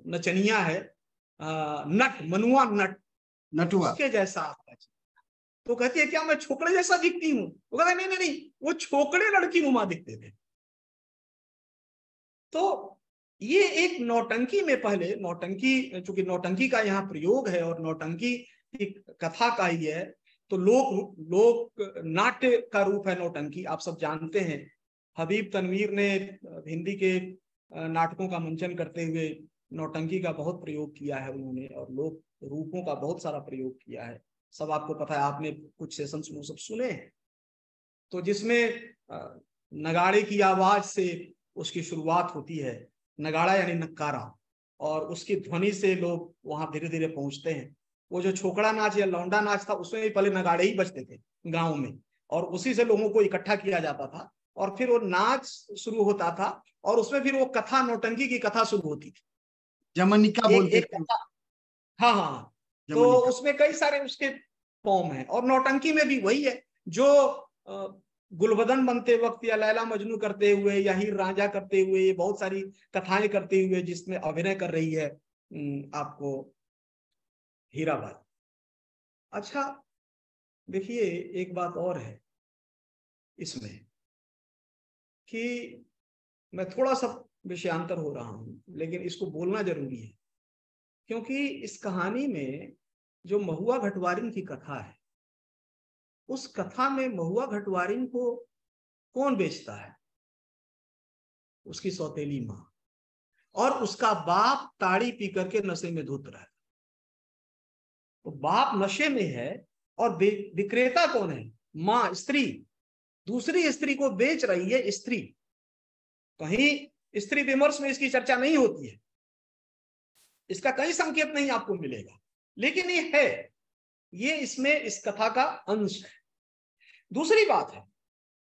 नचनिया है, नट, मनुआ नट, नटुआ, उसके जैसा आता है। तो कहती है क्या मैं छोकरे जैसा दिखती हूँ? वो कहता नहीं नहीं नहीं, वो छोकरे लड़की नुमा दिखते थे। तो ये एक नौटंकी में, पहले नौटंकी, चूंकि नौटंकी का यहाँ प्रयोग है और नौटंकी की कथा का ही है, तो लोक नाट्य का रूप है नौटंकी, आप सब जानते हैं। हबीब तनवीर ने हिंदी के नाटकों का मंचन करते हुए नौटंकी का बहुत प्रयोग किया है उन्होंने, और लोक रूपों का बहुत सारा प्रयोग किया है। सब आपको पता है, आपने कुछ सेशन सब सुने हैं। तो जिसमें नगाड़े की आवाज से उसकी शुरुआत होती है, नगाड़ा यानी नक्कारा, और उसकी ध्वनि से लोग वहां धीरे धीरे पहुंचते हैं। वो जो छोकड़ा नाच या लौंडा नाच था उसमें भी पहले नगाड़े ही बजते थे गांव में, और उसी से लोगों को इकट्ठा किया जाता था, और फिर वो नाच शुरू होता था, और उसमें फिर वो कथा, नौटंकी की कथा शुरू होती थी। जमनिका एक बोलते एक थे। कथा, हाँ हाँ हाँ। तो जमनिका। उसमें कई सारे उसके फॉर्म है, और नौटंकी में भी वही है, जो गुलबदन बनते वक्त या लैला मजनू करते हुए या हीर रांझा करते हुए, ये बहुत सारी कथाएं करते हुए जिसमें अभिनय कर रही है आपको हीराबाई। अच्छा, देखिए एक बात और है इसमें, कि मैं थोड़ा सा विषयांतर हो रहा हूं, लेकिन इसको बोलना जरूरी है, क्योंकि इस कहानी में जो महुआ घटवारिन की कथा है, उस कथा में महुआ घटवारिन को कौन बेचता है? उसकी सौतेली माँ, और उसका बाप ताड़ी पी करके नशे में धुत रहा है। तो बाप नशे में है, और विक्रेता कौन है? माँ, स्त्री, दूसरी स्त्री को बेच रही है स्त्री। कहीं स्त्री विमर्श में इसकी चर्चा नहीं होती है, इसका कहीं संकेत नहीं आपको मिलेगा, लेकिन ये है, ये इसमें इस कथा का अंश है। दूसरी बात है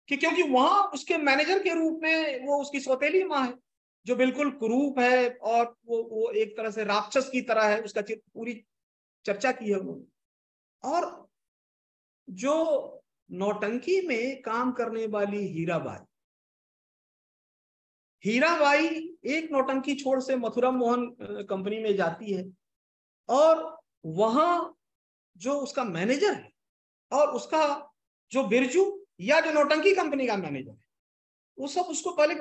कि क्योंकि वहां उसके मैनेजर के रूप में वो उसकी सौतेली माँ है, जो बिल्कुल कुरूप है, और वो एक तरह से राक्षस की तरह है, उसका पूरी चर्चा की है उन्होंने। और जो नौटंकी में काम करने वाली हीराबाई, हीराबाई एक नौटंकी छोड़ से मथुरा मोहन कंपनी में जाती है, और वहां जो उसका मैनेजर है, और उसका जो बिरजू या जो नौटंकी कंपनी का मैनेजर है, वो सब उसको पहले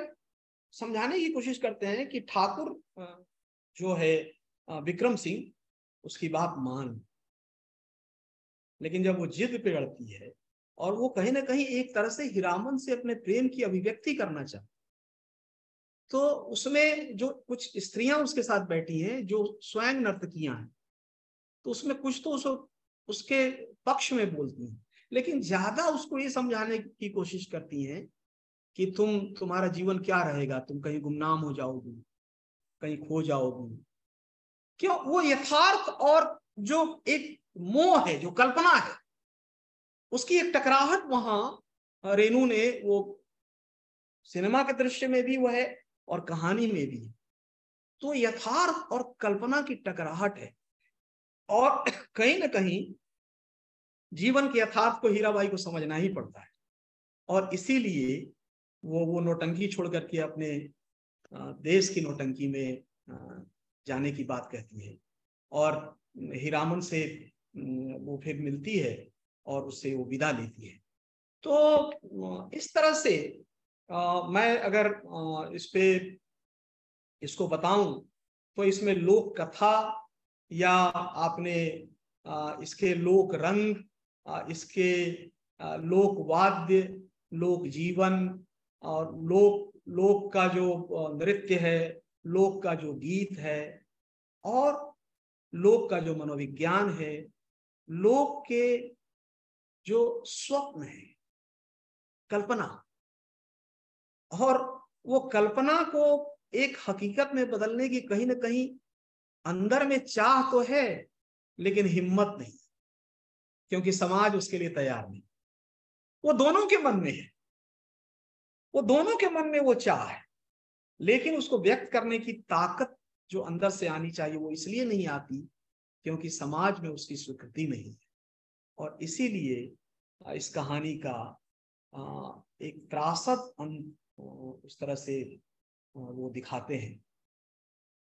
समझाने की कोशिश करते हैं कि ठाकुर जो है विक्रम सिंह, उसकी बात मान। लेकिन जब वो जिद पे अड़ती है, और वो कहीं ना कहीं एक तरह से हीरामन से अपने प्रेम की अभिव्यक्ति करना चाहती, तो उसमें जो कुछ स्त्रियां उसके साथ बैठी हैं जो स्वयं नर्तकियां हैं, तो उसमें कुछ तो उसके पक्ष में बोलती हैं, लेकिन ज्यादा उसको ये समझाने की कोशिश करती हैं कि तुम्हारा जीवन क्या रहेगा, तुम कहीं गुमनाम हो जाओगी, कहीं खो जाओगी। क्यों? वो यथार्थ और जो एक मोह है, जो कल्पना है, उसकी एक टकराहट वहां रेनू ने, वो सिनेमा के दृश्य में भी वो है और कहानी में भी है। तो यथार्थ और कल्पना की टकराहट है, और कहीं ना कहीं जीवन के यथार्थ को हीराबाई को समझना ही पड़ता है, और इसीलिए वो नौटंकी छोड़ करके अपने देश की नौटंकी में जाने की बात कहती है, और हीरामन से वो फिर मिलती है, और उससे वो विदा लेती है। तो इस तरह से मैं अगर इस पे इसको बताऊं, तो इसमें लोक कथा, या आपने इसके लोक रंग, इसके लोक वाद्य, लोक जीवन, और लोक का जो नृत्य है, लोक का जो गीत है, और लोक का जो मनोविज्ञान है, लोक के जो स्वप्न है, कल्पना, और वो कल्पना को एक हकीकत में बदलने की कहीं ना कहीं अंदर में चाह तो है, लेकिन हिम्मत नहीं, क्योंकि समाज उसके लिए तैयार नहीं। वो दोनों के मन में है, वो दोनों के मन में वो चाह है, लेकिन उसको व्यक्त करने की ताकत जो अंदर से आनी चाहिए, वो इसलिए नहीं आती क्योंकि समाज में उसकी स्वीकृति नहीं है। और इसीलिए इस कहानी का एक त्रासद उस तरह से वो दिखाते हैं,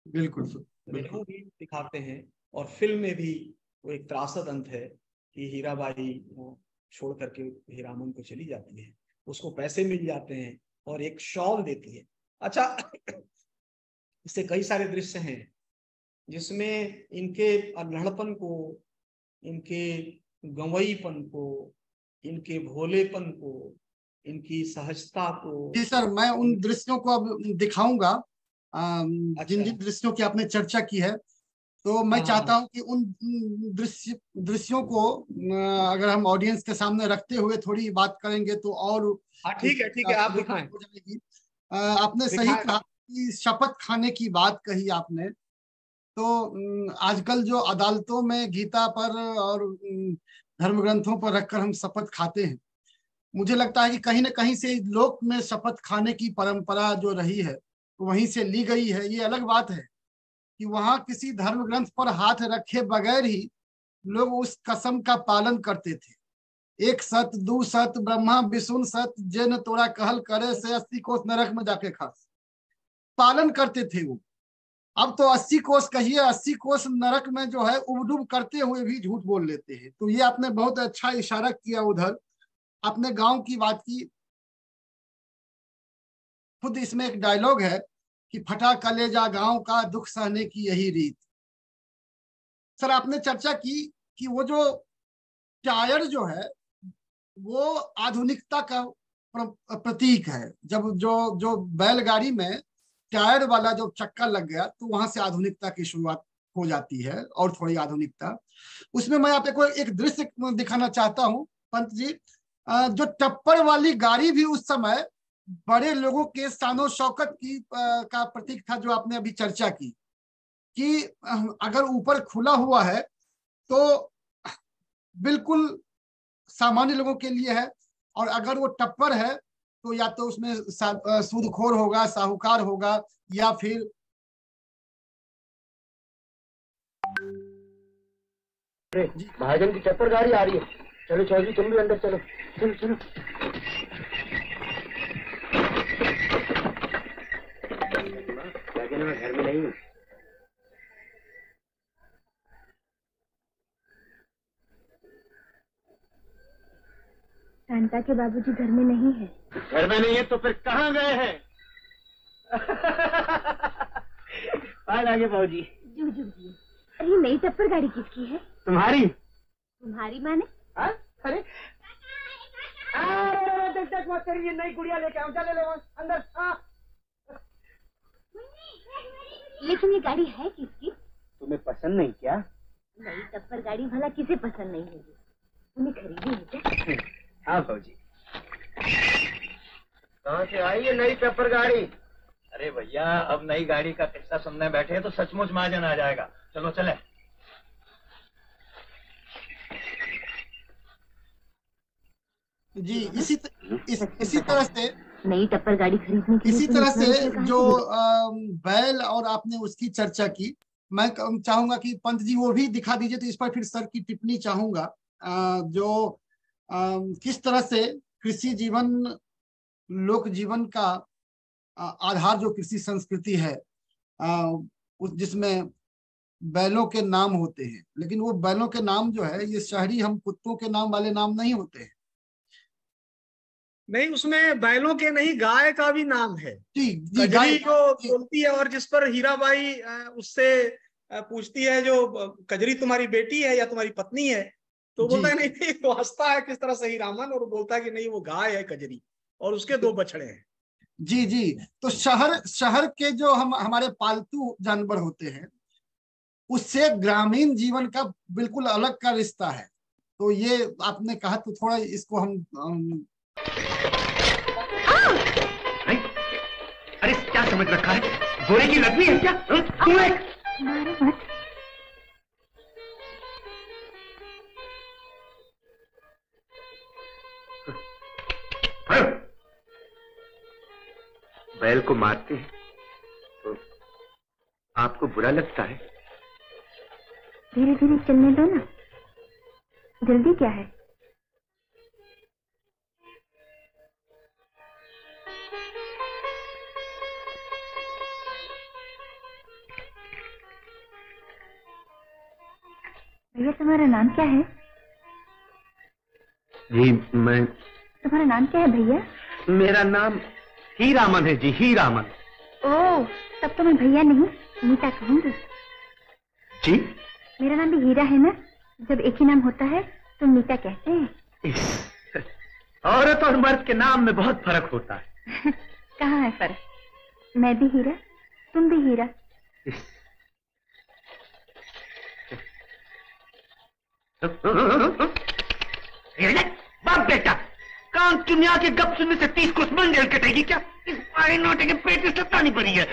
बिल्कुल रेणु बिल्कुल। भी दिखाते हैं, और फिल्म में भी वो एक त्रासद अंत है कि हीराबाई छोड़ करके हीरामन को चली जाती है, उसको पैसे मिल जाते हैं और एक शॉल देती है। अच्छा, इससे कई सारे दृश्य हैं जिसमें इनके अल्हड़पन को, इनके गंवईपन को, इनके भोलेपन को, इनकी सहजता को, जी सर, मैं उन दृश्यों को अब दिखाऊंगा, जिन अच्छा, जिन दृश्यों की आपने चर्चा की है। तो मैं हाँ हाँ चाहता हाँ हूं कि उन दृश्यों को अगर हम ऑडियंस के सामने रखते हुए थोड़ी बात करेंगे तो और हाँ, ठीक है ठीक इसकी है, आप रोचक दिखाएं हो जाएगी। आपने सही दिखाएं। कहा कि शपथ खाने की बात कही आपने। तो आजकल जो अदालतों में गीता पर और धर्म ग्रंथों पर रखकर हम शपथ खाते हैं, मुझे लगता है कि कहीं ना कहीं से लोक में शपथ खाने की परंपरा जो रही है तो वहीं से ली गई है। ये अलग बात है कि वहां किसी धर्म ग्रंथ पर हाथ रखे बगैर ही लोग उस कसम का पालन करते थे। एक सत दू सत ब्रह्मा विष्णु सत जन तोरा कहल करे से 80 कोस नरक में जाके खास, पालन करते थे वो। अब तो 80 कोस कहिए, 80 कोस नरक में जो है उबडुब करते हुए भी झूठ बोल लेते हैं। तो ये आपने बहुत अच्छा इशारा किया, उधर अपने गांव की बात की। खुद इसमें एक डायलॉग है कि फटा कलेजा गांव का दुख सहने की यही रीत। सर आपने चर्चा की कि वो जो टायर जो है वो आधुनिकता का प्रतीक है। जब जो जो बैलगाड़ी में टायर वाला जो चक्का लग गया तो वहां से आधुनिकता की शुरुआत हो जाती है, और थोड़ी आधुनिकता। उसमें मैं आपको एक दृश्य दिखाना चाहता हूँ पंत जी। जो टप्पर वाली गाड़ी भी उस समय बड़े लोगों के शानो शौकत की का प्रतीक था, जो आपने अभी चर्चा की कि अगर ऊपर खुला हुआ है तो बिल्कुल सामान्य लोगों के लिए है, और अगर वो टप्पर है तो या तो उसमें सूदखोर होगा, साहूकार होगा, या फिर महाजन की टप्पर गाड़ी आ रही है। चलो चौधरी तुम भी अंदर चलो, चलो चलो। क्या कहना, मैं घर में नहीं हूँ। शांता के बाबूजी घर में नहीं है। घर में नहीं है तो फिर कहाँ गए हैं? पाल आगे बाबूजी। जू जू जी, अरे नई टप्पर गाड़ी किसकी है? तुम्हारी। तुम्हारी माने? अरे देख मत करिए, नई गुड़िया लेके आओ, चले लो अंदर। लेकिन ये गाड़ी है किसकी? तुम्हें पसंद नहीं क्या? नई टप्पर गाड़ी भला किसे पसंद नहीं होगी? तुम्हें खरीदी है क्या? हाँ भाजी। कहाँ से आई है नई टप्पर गाड़ी? अरे भैया, अब नई गाड़ी का किस्सा सुनने बैठे हैं तो सचमुच महाजन आ जाएगा। चलो चले। जी इसी तरह से नई टप्पर गाड़ी खरीदने के लिए इसी तरह से जो बैल और आपने उसकी चर्चा की, मैं चाहूंगा कि पंत जी वो भी दिखा दीजिए, तो इस पर फिर सर की टिप्पणी चाहूंगा। जो किस तरह से कृषि जीवन, लोक जीवन का आधार जो कृषि संस्कृति है, जिसमें बैलों के नाम होते हैं, लेकिन वो बैलों के नाम जो है ये शहरी हम कुत्तों के नाम वाले नाम नहीं होते हैं। नहीं, उसमें बैलों के नहीं, गाय का भी नाम है। जी जी, कजरी जो बोलती है और जिस पर हीराबाई उससे पूछती है, जो कजरी तुम्हारी बेटी है या तुम्हारी पत्नी है, तो बोलता है नहीं नहीं, वो हंसता है किस तरह से हीरामन, और बोलता है कि नहीं वो गाय है कजरी, और उसके 2 बछड़े हैं। जी जी। तो शहर के जो हमारे पालतू जानवर होते हैं उससे ग्रामीण जीवन का बिल्कुल अलग का रिश्ता है। तो ये आपने कहा तो थोड़ा इसको हम अरे क्या समझ रखा है? घोड़े की लकड़ी है क्या? मारो मत। बैल को मारते हैं तो आपको बुरा लगता है? धीरे धीरे चलने दो ना, जल्दी क्या है? भैया तुम्हारा नाम क्या है? जी मैं। तुम्हारा नाम क्या है भैया? मेरा नाम हीरामन है जी, हीरामन। ओह, तब तो मैं भैया नहीं मीता कहूंगी। जी मेरा नाम भी हीरा है ना, जब एक ही नाम होता है तो मीता कहते हैं। औरत और मर्द के नाम में बहुत फर्क होता है। कहाँ है फर्क? मैं भी हीरा, तुम भी हीरा। बाप बेटा, कान चुनिया के गप सुनने से 30 कोस मंडल कटेगी क्या? इस पाए नोटे के पेट में सत्ता नहीं पड़ी है।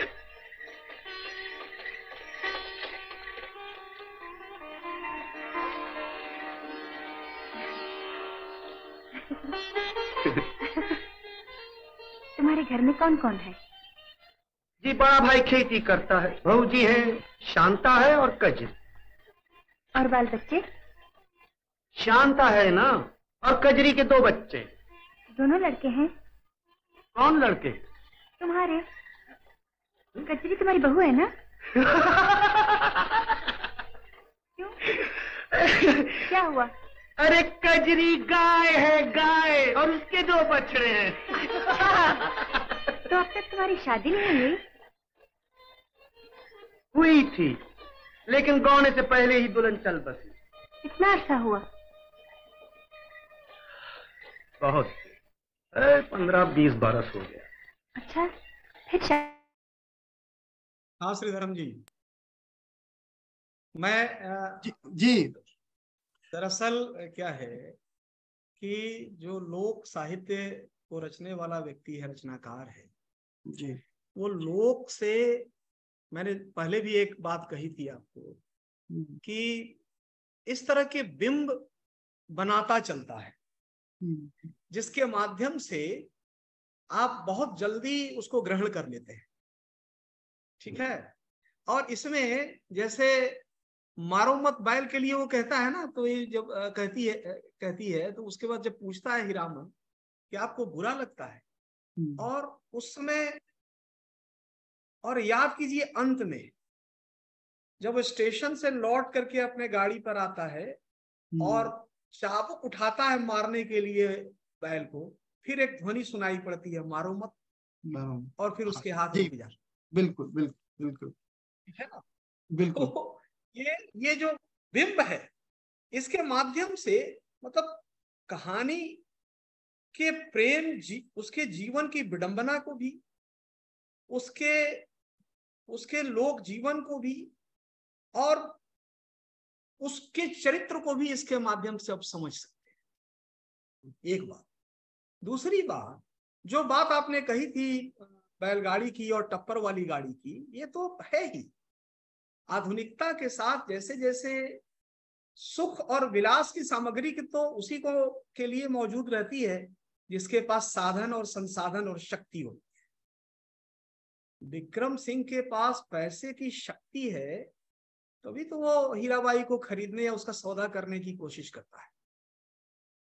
तुम्हारे घर में कौन कौन है? जी बड़ा भाई खेती करता है, बहू जी है, शांता है और कजरी। और बाल बच्चे? शांता है ना, और कजरी के 2 बच्चे। दोनों लड़के हैं? कौन लड़के? तुम्हारे। कजरी तुम्हारी बहू है ना? क्यों? क्या हुआ? अरे कजरी गाय है, गाय, और उसके 2 बछड़े हैं। तो अब तक तुम्हारी शादी नहीं हुई? हुई थी, लेकिन गौने से पहले ही दुल्हन चल बसी। कितना अर्सा हुआ? बहुत, 15-20 बरस हो गया। अच्छा, फिर हाँ श्रीधरम जी, मैं जी दरअसल क्या है कि जो लोक साहित्य को रचने वाला व्यक्ति है, रचनाकार है जी, वो लोक से, मैंने पहले भी एक बात कही थी आपको कि इस तरह के बिंब बनाता चलता है जिसके माध्यम से आप बहुत जल्दी उसको ग्रहण कर लेते हैं। ठीक है। और इसमें जैसे मारो मत बैल के लिए वो कहता है ना, तो ये जब कहती है तो उसके बाद जब पूछता है हीरामन कि आपको बुरा लगता है, और उस समय, और याद कीजिए अंत में जब वो स्टेशन से लौट करके अपने गाड़ी पर आता है और चाबुक उठाता है मारने के लिए बैल को, फिर एक ध्वनि सुनाई पड़ती है, मारो मत, और फिर उसके हाथ रुक जाते। बिल्कुल बिल्कुल बिल्कुल, ठीक है ना? बिल्कुल। तो ये जो बिंब है, इसके माध्यम से मतलब कहानी के प्रेम उसके जीवन की विडंबना को भी, उसके लोक जीवन को भी, और उसके चरित्र को भी इसके माध्यम से आप समझ सकते हैं। एक बात। दूसरी बात, जो बात आपने कही थी बैलगाड़ी की और टप्पर वाली गाड़ी की, ये तो है ही। आधुनिकता के साथ जैसे जैसे सुख और विलास की सामग्री की तो उसी को के लिए मौजूद रहती है जिसके पास साधन और संसाधन और शक्ति होती है। विक्रम सिंह के पास पैसे की शक्ति है, तभी तो वो हीराबाई को खरीदने या उसका सौदा करने की कोशिश करता है।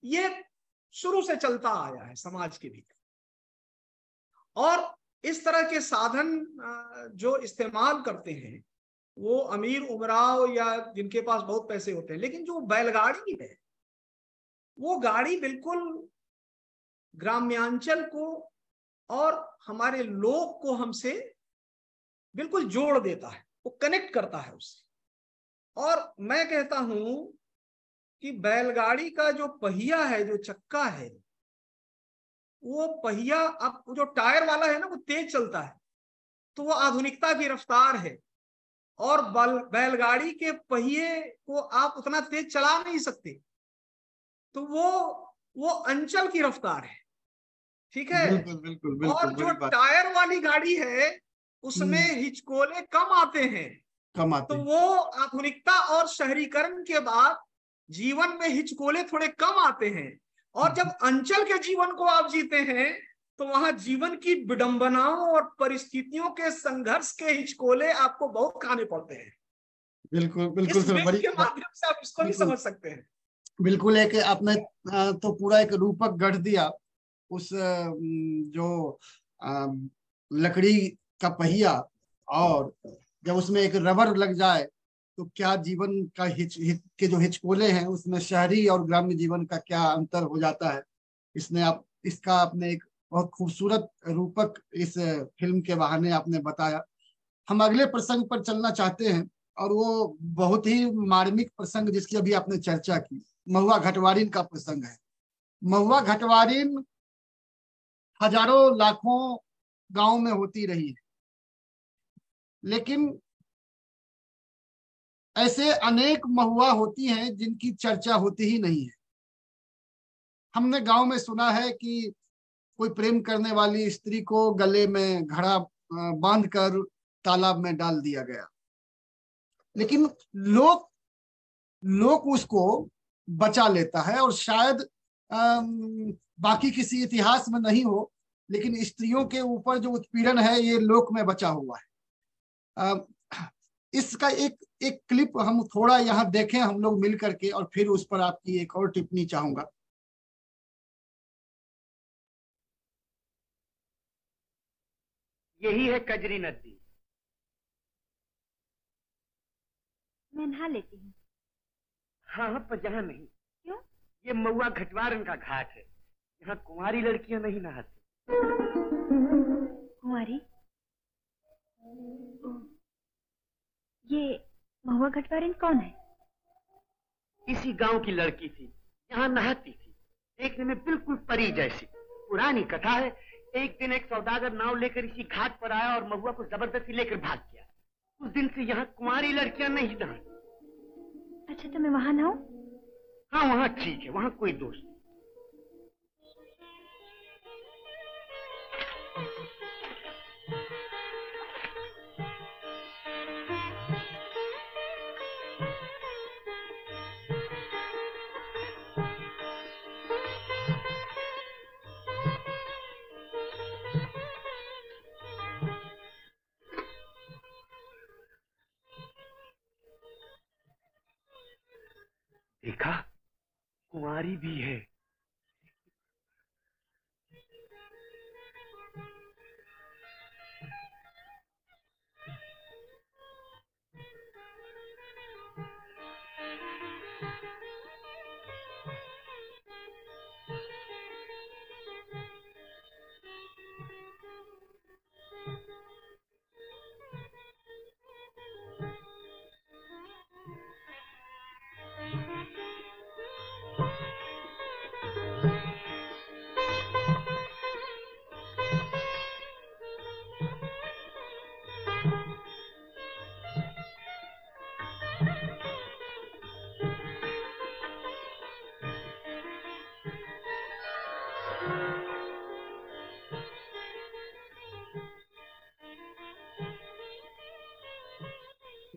ये शुरू से चलता आया है समाज के भीतर। और इस तरह के साधन जो इस्तेमाल करते हैं वो अमीर उमराव या जिनके पास बहुत पैसे होते हैं, लेकिन जो बैलगाड़ी है वो गाड़ी बिल्कुल ग्राम्यांचल को और हमारे लोक को हमसे बिल्कुल जोड़ देता है, वो कनेक्ट करता है उससे। और मैं कहता हूं कि बैलगाड़ी का जो पहिया है, जो चक्का है, वो पहिया अब जो टायर वाला है ना, वो तेज चलता है, तो वो आधुनिकता की रफ्तार है। और बैलगाड़ी के पहिए को आप उतना तेज चला नहीं सकते, तो वो अंचल की रफ्तार है। ठीक है। बिल्कुल बिल्कुल बिल्कुल। और जो टायर वाली गाड़ी है उसमें हिचकोले कम आते हैं, कम आते तो हैं। वो आधुनिकता और शहरीकरण के बाद जीवन में हिचकोले थोड़े कम आते हैं। और जब अंचल के जीवन को आप जीते हैं तो वहां जीवन की विडंबनाओं और परिस्थितियों के संघर्ष के हिचकोले आपको बहुत खाने पड़ते हैं। बिल्कुल बिल्कुल इस बिंब के माध्यम से आप इसको भी समझ सकते हैं। बिल्कुल। एक आपने तो पूरा एक रूपक गढ़ दिया उस जो लकड़ी का पहिया, और जब उसमें एक रबर लग जाए तो क्या जीवन का के जो हिचकोले हैं उसमें शहरी और ग्राम्य जीवन का क्या अंतर हो जाता है। इसका आपने एक बहुत खूबसूरत रूपक इस फिल्म के बहाने आपने बताया। हम अगले प्रसंग पर चलना चाहते हैं, और वो बहुत ही मार्मिक प्रसंग जिसकी अभी आपने चर्चा की, महुआ घटवारिन का प्रसंग है। महुआ घटवारिन हजारों लाखों गांव में होती रही है, लेकिन ऐसे अनेक महुआ होती हैं जिनकी चर्चा होती ही नहीं है। हमने गांव में सुना है कि कोई प्रेम करने वाली स्त्री को गले में घड़ा बांधकर तालाब में डाल दिया गया, लेकिन लोग उसको बचा लेता है। और शायद बाकी किसी इतिहास में नहीं हो, लेकिन स्त्रियों के ऊपर जो उत्पीड़न है ये लोक में बचा हुआ है। इसका एक एक क्लिप हम थोड़ा यहाँ देखें हम लोग मिल करके, और फिर उस पर आपकी एक और टिप्पणी चाहूंगा। यही है कजरी नदी। मैं नहा लेती हूँ। हाँ, पर यहाँ नहीं। क्यों? ये महुआ घटवारन का घाट है, यहाँ कुंवारी लड़कियां नहीं नहाती। कुंवारी? ये महुआ घटवारिन कौन है? इसी गांव की लड़की थी, यहाँ नहाती थी, देखने में बिल्कुल परी जैसी। पुरानी कथा है। एक दिन एक सौदागर नाव लेकर इसी घाट पर आया और महुआ को जबरदस्ती लेकर भाग गया। उस दिन से यहाँ कुंवारी लड़कियां नहीं नहाती। अच्छा, तो मैं वहां नहाऊं? हाँ, वहाँ ठीक है, वहाँ कोई दोष नहीं। देखा, कुंवारी भी है।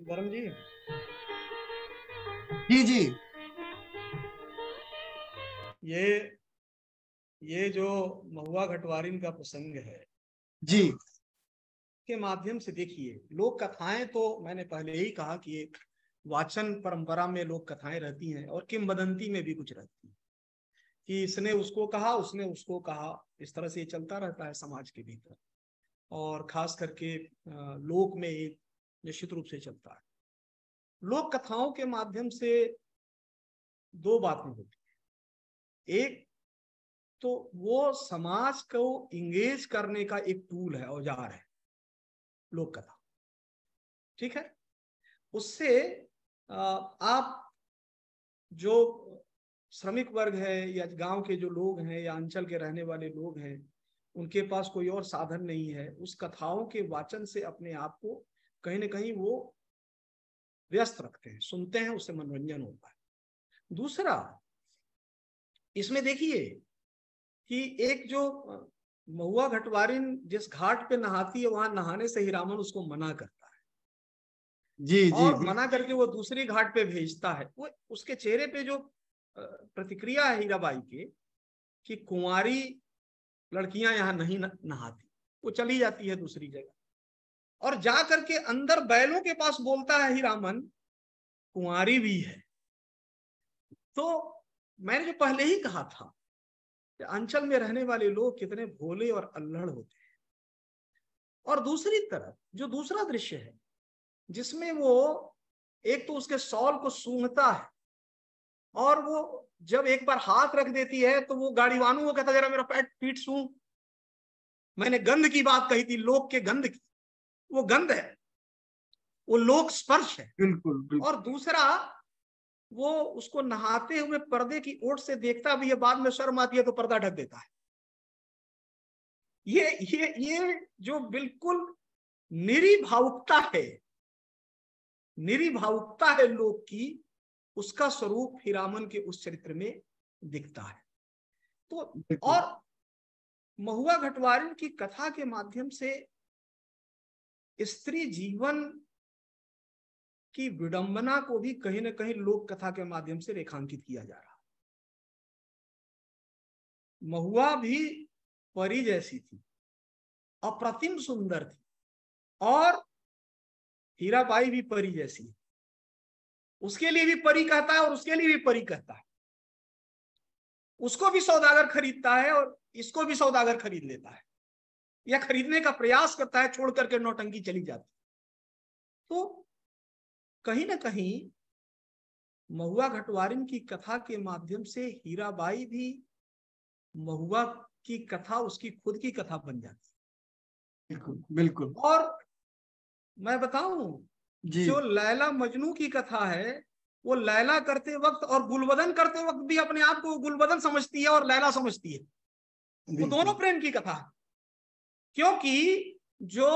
धर्म जी जी जी, ये जो महुआ घटवारिन का प्रसंग है जी के माध्यम से देखिए, लोक कथाएं तो मैंने पहले ही कहा कि एक वाचन परंपरा में लोक कथाएं रहती हैं और किंवदंती में भी कुछ रहती है कि इसने उसको कहा, उसने उसको कहा। इस तरह से ये चलता रहता है समाज के भीतर, और खास करके लोक में एक निश्चित रूप से चलता है। लोक कथाओं के माध्यम से दो बातें होती है। एक तो वो समाज को इंगेज करने का एक टूल है, औजार है लोक कथा, ठीक है। उससे आप जो श्रमिक वर्ग है या गांव के जो लोग हैं या अंचल के रहने वाले लोग हैं, उनके पास कोई और साधन नहीं है, उस कथाओं के वाचन से अपने आप को कहीं ना कहीं वो व्यस्त रखते हैं, सुनते हैं, उससे मनोरंजन होता है। दूसरा, इसमें देखिए कि एक जो महुआ घटवारिन जिस घाट पे नहाती है, वहां नहाने से हीरामन उसको मना करता है। जी जी, और मना करके वो दूसरी घाट पे भेजता है। वो उसके चेहरे पे जो प्रतिक्रिया है हीराबाई के कि कुंवारी लड़कियां यहाँ नहीं नहाती, वो चली जाती है दूसरी जगह और जा करके अंदर बैलों के पास बोलता है हीरामन, कुंवारी भी है। तो मैंने जो पहले ही कहा था कि अंचल में रहने वाले लोग कितने भोले और अल्लड़ होते हैं। और दूसरी तरफ जो दूसरा दृश्य है जिसमें वो एक तो उसके शॉल को सूंघता है, और वो जब एक बार हाथ रख देती है तो वो गाड़ीवानों को कहता, जरा मेरा पीठ सूंघ। मैंने गंध की बात कही थी, लोक के गंध की, वो गंध है, वो लोक स्पर्श है। बिल्कुल बिल्कुल। और दूसरा, वो उसको नहाते हुए पर्दे की ओट से देखता भी है, बाद में शर्म आती है तो पर्दा ढक देता है। ये जो बिल्कुल निरी भावुकता है, निरी भावुकता है लोक की, उसका स्वरूप हीरामन के उस चरित्र में दिखता है। तो और महुआ घटवारिन की कथा के माध्यम से स्त्री जीवन की विडंबना को भी कहीं ना कहीं लोक कथा के माध्यम से रेखांकित किया जा रहा है। महुआ भी परी जैसी थी, अप्रतिम सुंदर थी, और हीराबाई भी परी जैसी है। उसके लिए भी परी कहता है और उसके लिए भी परी कहता है। उसको भी सौदागर खरीदता है और इसको भी सौदागर खरीद लेता है, या खरीदने का प्रयास करता है, छोड़ करके नौटंकी चली जाती। तो कहीं ना कहीं महुआ घटवारिन की कथा के माध्यम से हीराबाई भी महुआ की कथा उसकी खुद की कथा बन जाती। बिल्कुल बिल्कुल। और मैं बताऊं, जी जो लैला मजनू की कथा है, वो लैला करते वक्त और गुलबदन करते वक्त भी अपने आप को गुलबदन समझती है और लैला समझती है। वो दोनों प्रेम की कथा है, क्योंकि जो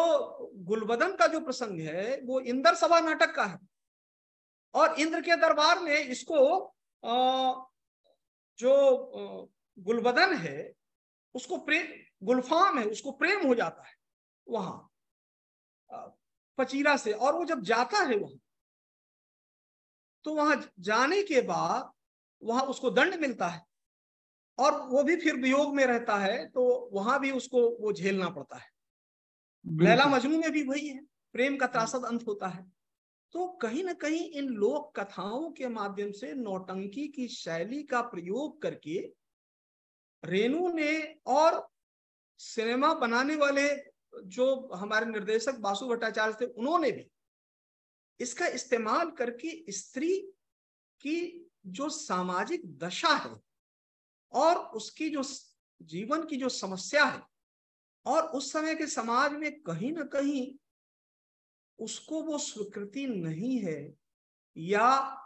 गुलबदन का जो प्रसंग है वो इंद्र सभा नाटक का है, और इंद्र के दरबार में इसको जो गुलबदन है उसको प्रेम, गुलफाम है, उसको प्रेम हो जाता है वहां पचीरा से, और वो जब जाता है वहां, तो वहां जाने के बाद वहां उसको दंड मिलता है, और वो भी फिर वियोग में रहता है, तो वहां भी उसको वो झेलना पड़ता है। लैला मजनू में भी वही है, प्रेम का त्रासद अंत होता है। तो कहीं ना कहीं इन लोक कथाओं के माध्यम से नौटंकी की शैली का प्रयोग करके रेणु ने और सिनेमा बनाने वाले जो हमारे निर्देशक बासु भट्टाचार्य थे, उन्होंने भी इसका इस्तेमाल करके स्त्री की जो सामाजिक दशा है और उसकी जो जीवन की जो समस्या है, और उस समय के समाज में कहीं ना कहीं उसको वो स्वीकृति नहीं है, या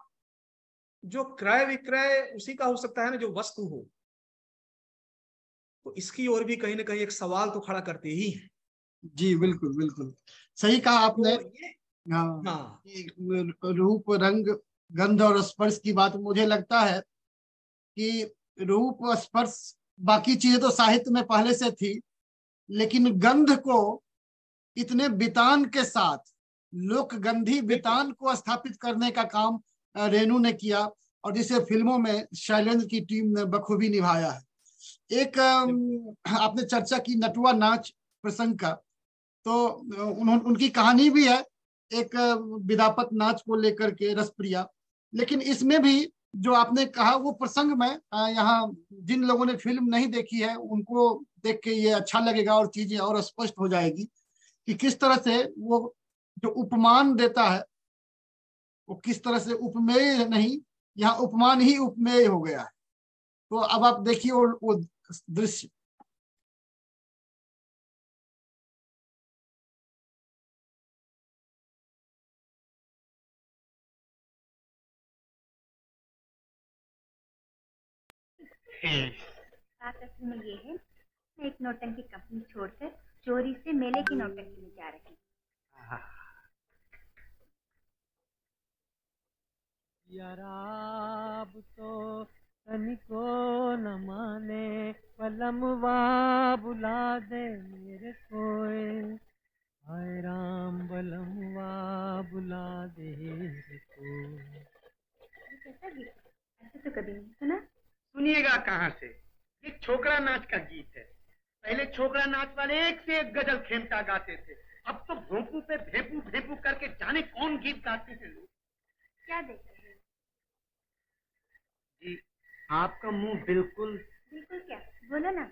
जो क्रय विक्रय उसी का हो सकता है ना, जो वस्तु हो, तो इसकी ओर भी कहीं ना कहीं एक सवाल तो खड़ा करते ही है। जी बिल्कुल बिल्कुल सही कहा आपने। हाँ, रूप रंग गंध और स्पर्श की बात, मुझे लगता है कि रूप स्पर्श बाकी चीजें तो साहित्य में पहले से थी, लेकिन गंध को इतने बितान के साथ, लोकगंधी बितान को स्थापित करने का काम रेणु ने किया, और जिसे फिल्मों में शैलेंद्र की टीम ने बखूबी निभाया है। एक आपने चर्चा की नटुआ नाच प्रसंग का, तो उनकी कहानी भी है एक विदापत नाच को लेकर के, रसप्रिया। लेकिन इसमें भी जो आपने कहा वो प्रसंग में, यहाँ जिन लोगों ने फिल्म नहीं देखी है उनको देख के ये अच्छा लगेगा और चीजें और स्पष्ट हो जाएगी कि किस तरह से वो जो उपमान देता है वो किस तरह से उपमेय नहीं, यहाँ उपमान ही उपमेय हो गया है। तो अब आप देखिए वो दृश्य। बात असल में ये है, मैं एक नौटंकी कंपनी छोड़कर चोरी से मेले की नौटंकी में जा रही हूँ। याराब तो तनिको न माने, पलमवा बुला दे मेरे कोए, हाय राम बलमवा बुला दे मेरे कोए। कैसा गीत, ऐसे तो कभी नहीं सुना। सुनिएगा कहाँ से, ये छोकरा नाच का गीत है। पहले छोकरा नाच वाले एक से एक गजल खेमता गाते थे, अब तो भोंपू पे भेपू भेपू करके जाने कौन गीत गाते थे लोग। क्या देख रहे हो जी, आपका मुंह बिल्कुल बिल्कुल क्या, बोलो ना।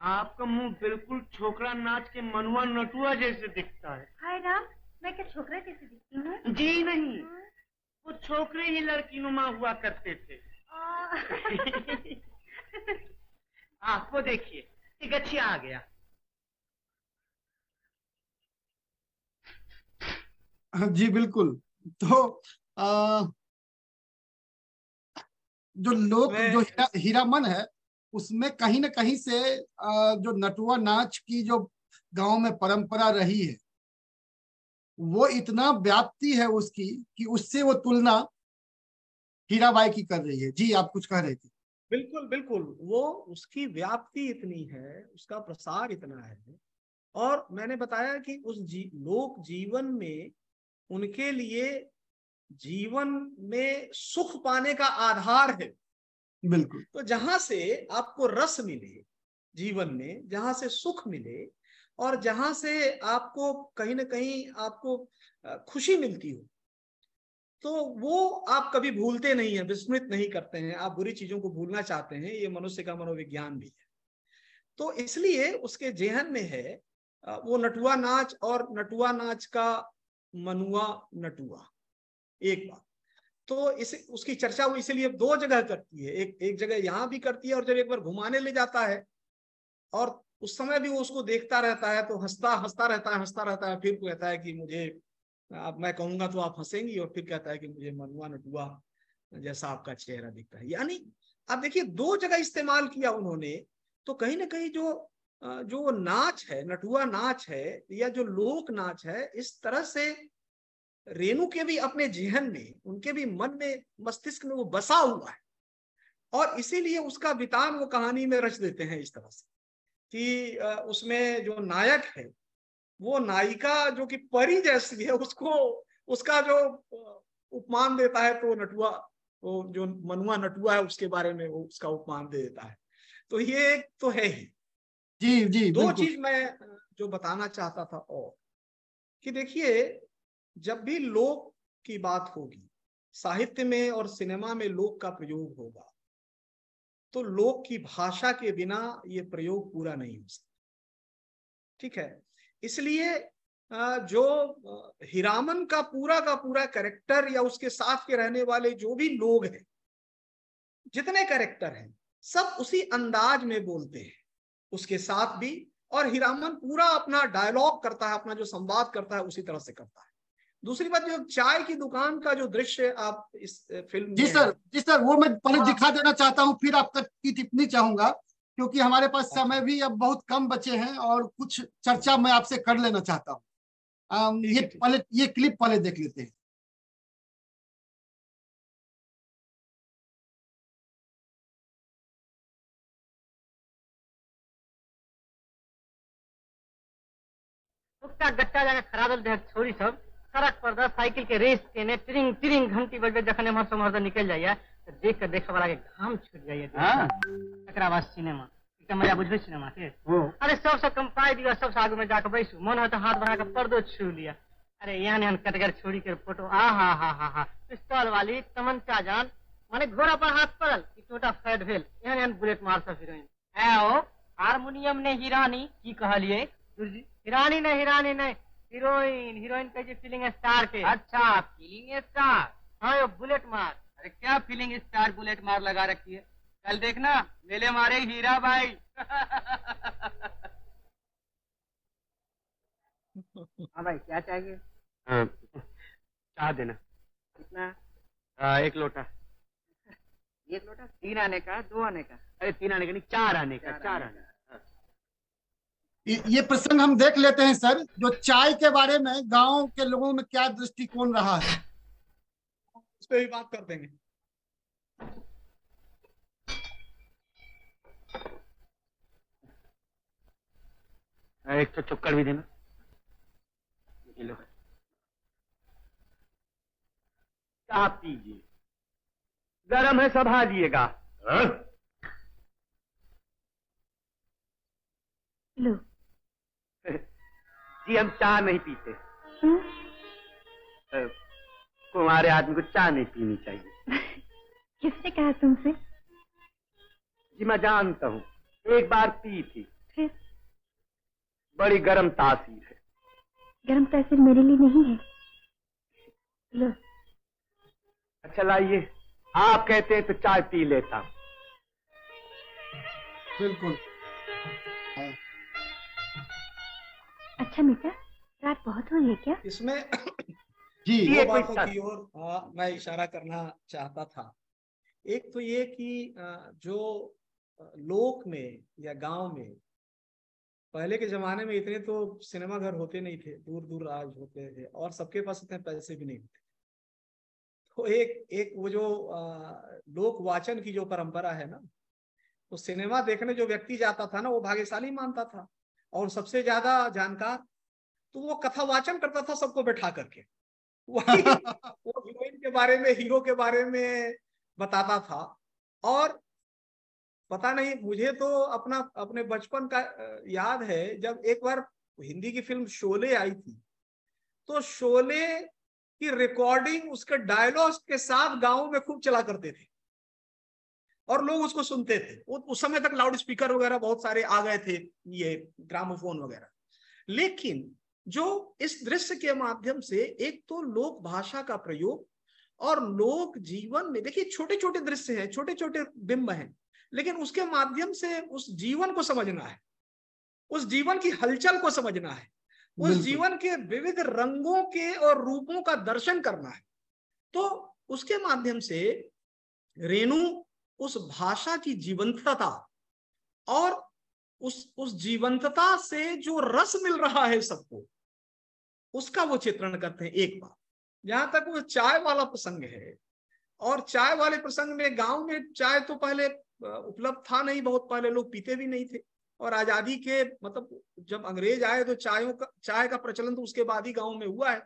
आपका मुंह बिल्कुल छोकरा नाच के मनुआ नटुआ जैसे दिखता है। हाय राम, मैं क्या छोकरा जैसे दिखती हूँ? जी नहीं, वो छोकरे ही लड़की नुमा हुआ करते थे। आपको देखिए, ये गच्छिया आ गया। जी बिल्कुल। तो जो लोक जो हीरामन है उसमें कहीं ना कहीं से जो नटुआ नाच की जो गांव में परंपरा रही है वो इतना व्याप्ति है उसकी कि उससे वो तुलना हीराबाई की कर रही है। जी आप कुछ कह रहे थे। बिल्कुल बिल्कुल, वो उसकी व्याप्ति इतनी है, उसका प्रसार इतना है, और मैंने बताया कि उस लोक जीवन में उनके लिए जीवन में सुख पाने का आधार है, बिल्कुल। तो जहां से आपको रस मिले जीवन में, जहां से सुख मिले और जहां से आपको कहीं ना कहीं आपको खुशी मिलती हो, तो वो आप कभी भूलते नहीं है, विस्मृत नहीं करते हैं, आप बुरी चीजों को भूलना चाहते हैं। ये मनुष्य का मनोविज्ञान भी है। तो इसलिए उसके जेहन में है वो नटुआ नाच, और नटुआ नाच का मनुआ नटुआ एक बात। तो इस उसकी चर्चा वो इसीलिए दो जगह करती है, एक जगह यहाँ भी करती है, और जब एक बार घुमाने ले जाता है और उस समय भी वो उसको देखता रहता है तो हंसता रहता है, फिर कहता है कि मुझे, अब मैं कहूंगा तो आप हंसेंगी, और फिर कहता है कि मुझे मनुआ नटुआ जैसा आपका चेहरा दिखता है। यानी आप देखिए दो जगह इस्तेमाल किया उन्होंने। तो कहीं ना कहीं जो नाच है, नटुआ नाच है या जो लोक नाच है, इस तरह से रेणु के भी अपने जेहन में, उनके भी मन में, मस्तिष्क में वो बसा हुआ है, और इसीलिए उसका वितान वो कहानी में रच देते हैं इस तरह से कि उसमें जो नायक है वो नायिका जो कि परी जैसी है, उसको उसका जो उपमान देता है, तो नटुआ, वो जो मनुआ नटुआ है उसके बारे में वो उसका उपमान दे देता है। तो ये तो है ही। जी जी, दो बिल्कुल। चीज मैं जो बताना चाहता था, और कि देखिए जब भी लोक की बात होगी, साहित्य में और सिनेमा में लोक का प्रयोग होगा, तो लोक की भाषा के बिना ये प्रयोग पूरा नहीं हो सकता। ठीक है, इसलिए जो हीरामन का पूरा कैरेक्टर या उसके साथ के रहने वाले जो भी लोग हैं, जितने कैरेक्टर हैं, सब उसी अंदाज में बोलते हैं उसके साथ भी, और हीरामन पूरा अपना डायलॉग करता है, अपना जो संवाद करता है उसी तरह से करता है। दूसरी बात, जो चाय की दुकान का जो दृश्य आप इस फिल्म जी में सर, जी सर, वो मैं पहले हाँ। दिखा देना चाहता हूँ, फिर आप तक की टिप्पणी चाहूंगा, क्योंकि हमारे पास समय भी अब बहुत कम बचे हैं और कुछ चर्चा मैं आपसे कर लेना चाहता हूँ। ठीक ये है, ठीक। पहले ये क्लिप पहले देख लेते हैं। उसका गट्टा जाके खरादल देख छोरी सब सड़क पर दस साइकिल के रेस के ने तिरिंग तिरिंग घंटी बजे जखने हमर समहर निकल जाइए तो देख के देखे वाला के घाम छूट जाइए। हां, एकरा बाद सिनेमा एकदम मजा बुझबे सिनेमा के। अरे सबसे कम पाई दिया, सबसे आगे में जाके बैसू, मन हो तो हाथ बढ़ा के पर्दो छू लिया। अरे यहाँ कटगर छोड़ी के फोटो, आ हा हा हा हा, पिस्तौल वाली तमंचा जान माने घोड़ा पर हाथ पड़ल कि टोटा फैट भेल, यहाँ बुलेट मार सब हीरोइन है। ओ हारमोनियम ने हिरानी की कहलिए गुरुजी, हिरानी नहीं हीरोइन, हीरोइन कहे फीलिंग स्टार के। अच्छा, फीलिंग स्टार, हाँ यो बुलेट मार। अरे क्या फीलिंग स्टार बुलेट मार लगा रखी है, कल देखना मेले मारे हीरा भाई। हाँ भाई, क्या चाहिए? चाह देना। कितना? 1 लोटा। 1 लोटा? 3 आने का, 2 आने का? अरे 3 आने का नहीं, 4 आने का, 4 आने का। ये प्रसंग हम देख लेते हैं सर, जो चाय के बारे में गांव के लोगों में क्या दृष्टिकोण रहा है, उस पर भी बात कर देंगे। एक तो चुक्कर भी देना। लो चाह पीजिए, गरम है, संभालिएगा। लो। जी हम चाय नहीं पीते। क्यों? कुंवारे आदमी को चाय नहीं पीनी चाहिए। किसने कहा तुमसे? जी मैं जानता हूँ, एक बार पी थी। फिर? बड़ी गर्म तासीर है। गर्म तासीर मेरे लिए नहीं है। लो। अच्छा लाइए, आप कहते हैं तो चाय पी लेता हूँ। बिल्कुल। अच्छा मीठा, रात बहुत हो रही है क्या? इसमें जी, दो बातों की ओर मैं इशारा करना चाहता था। एक तो ये कि जो लोक में या गांव में पहले के जमाने में इतने तो सिनेमा घर होते नहीं थे, दूर दूर राज होते थे, और सबके पास इतने पैसे भी नहीं होते। तो एक वो जो लोक वाचन की जो परंपरा है ना, तो सिनेमा देखने जो व्यक्ति जाता था ना, वो भाग्यशाली मानता था, और सबसे ज्यादा जानकार तो वो कथा वाचन करता था सबको बैठा करके। वही वो हीरोइन के बारे में, हीरो के बारे में बताता था, और पता नहीं, मुझे तो अपने बचपन का याद है, जब एक बार हिंदी की फिल्म शोले आई थी, तो शोले की रिकॉर्डिंग उसके डायलॉग्स के साथ गाँव में खूब चला करते थे और लोग उसको सुनते थे। उस समय तक लाउड स्पीकर वगैरह बहुत सारे आ गए थे, ये ग्रामोफोन वगैरह। लेकिन जो इस दृश्य के माध्यम से एक तो लोक भाषा का प्रयोग और लोक जीवन में, देखिए छोटे छोटे दृश्य हैं, छोटे छोटे बिंब हैं, लेकिन उसके माध्यम से उस जीवन को समझना है, उस जीवन की हलचल को समझना है, उस जीवन के विविध रंगों के और रूपों का दर्शन करना है। तो उसके माध्यम से रेणु उस भाषा की जीवंतता और उस जीवंतता से जो रस मिल रहा है सबको, उसका वो चित्रण करते हैं। एक बार जहां तक वो चाय वाला प्रसंग है, और चाय वाले प्रसंग में गांव में चाय तो पहले उपलब्ध था नहीं, बहुत पहले लोग पीते भी नहीं थे, और आजादी के मतलब जब अंग्रेज आए तो चाय का प्रचलन तो उसके बाद ही गांव में हुआ है।